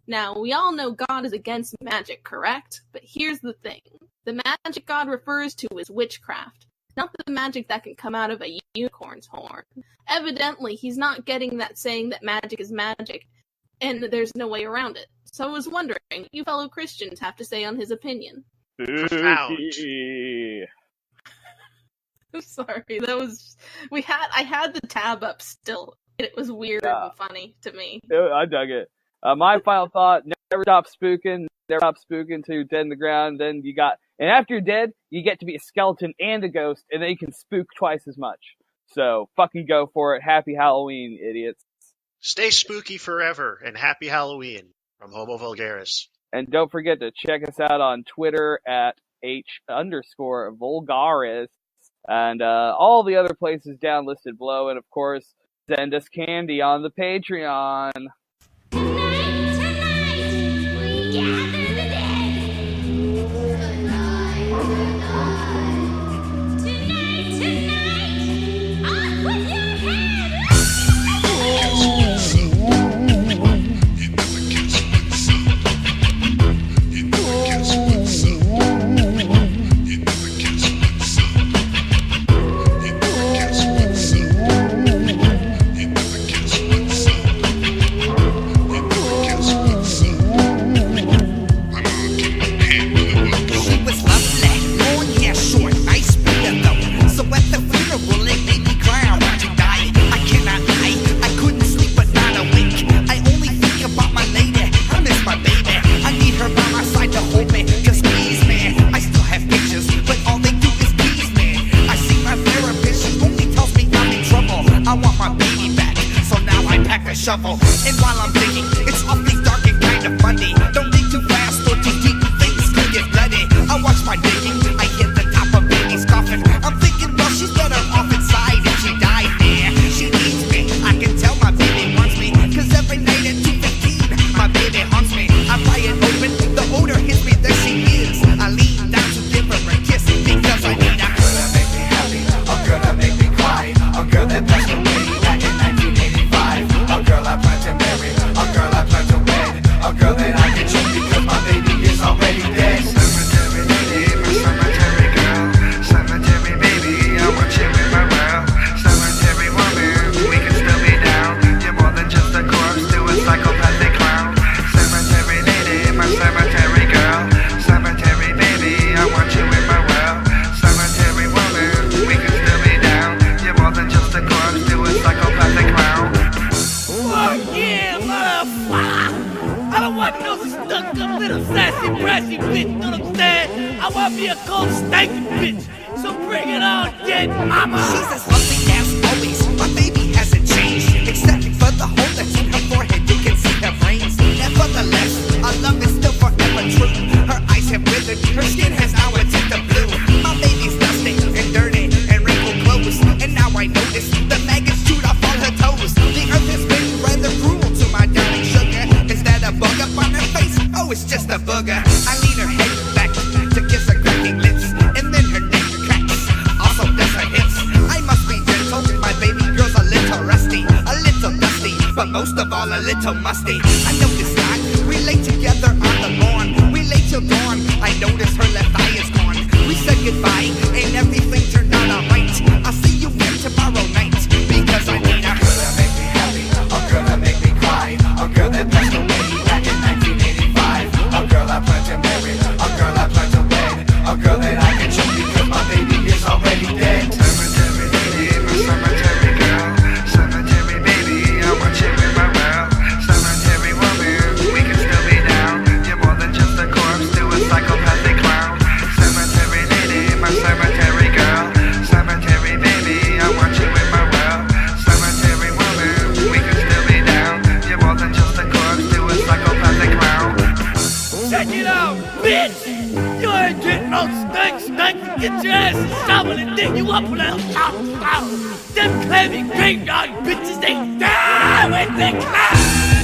Speaker 5: Now, we all know God is against magic, correct? But here's the thing. The magic God refers to is witchcraft, not the magic that can come out of a unicorn's horn. Evidently, he's not getting that saying that magic is magic, and there's no way around it. So I was wondering what you fellow Christians have to say on his opinion.
Speaker 3: Profound.
Speaker 5: I'm sorry, I had the tab up still. It was weird and funny to me.
Speaker 2: I dug it. My final thought, never stop spooking till you're dead in the ground, and after you're dead, you get to be a skeleton and a ghost, and then you can spook twice as much. So, fucking go for it. Happy Halloween, idiots.
Speaker 3: Stay spooky forever, and happy Halloween from Homo Vulgaris.
Speaker 2: And don't forget to check us out on Twitter at H_Vulgaris, and all the other places down listed below, and of course, send us candy on the Patreon.
Speaker 7: want no stuck-up little sassy, brassy bitch, you know what I'm saying? I want me a cold, stanky bitch. So bring it on, dead mama.
Speaker 6: She's as lovely as always. My baby hasn't changed, except for the hole that's in her forehead. You can see her brains. Nevertheless, our love is still forever true. Her eyes have withered, her skin has now a tint of blue. My baby's dusty and dirty and wrinkled clothes, and now I notice the maggots chewed off all her toes. The earth has been rather cruel to my darling sugar. Is that a bug up on her face? Oh, it's just a booger. I lean her head back to kiss her cracking lips, and then her neck cracks. Also does her hips. I must be gentle. My baby girl's a little rusty, a little dusty, but most of all a little musty. I notice not. We lay together on the lawn. We lay till dawn. I notice her left eye is gone. We said goodbye, and everything turned out alright. I'll see you again tomorrow night, because I need a girl that make me happy, a girl that make me cry, a girl that passed away back in 1985, a girl I plan to marry, a girl I plan to wed, a girl that I can choose because my baby is already dead. Cemetery lady, my cemetery girl, cemetery baby, I want you in my world. Cemetery woman, we can still be down. You're more than just a corpse to a psychopathic clown. Cemetery lady, my cemetery girl, cemetery baby, I want you in my world. Cemetery woman, we can still be down. You're more than just a corpse to a psychopathic clown.
Speaker 7: Check it out, bitch! You ain't getting no stank. Get your ass and shovel and dig you up with that ow. Them clammy graveyard bitches, they die when they climb.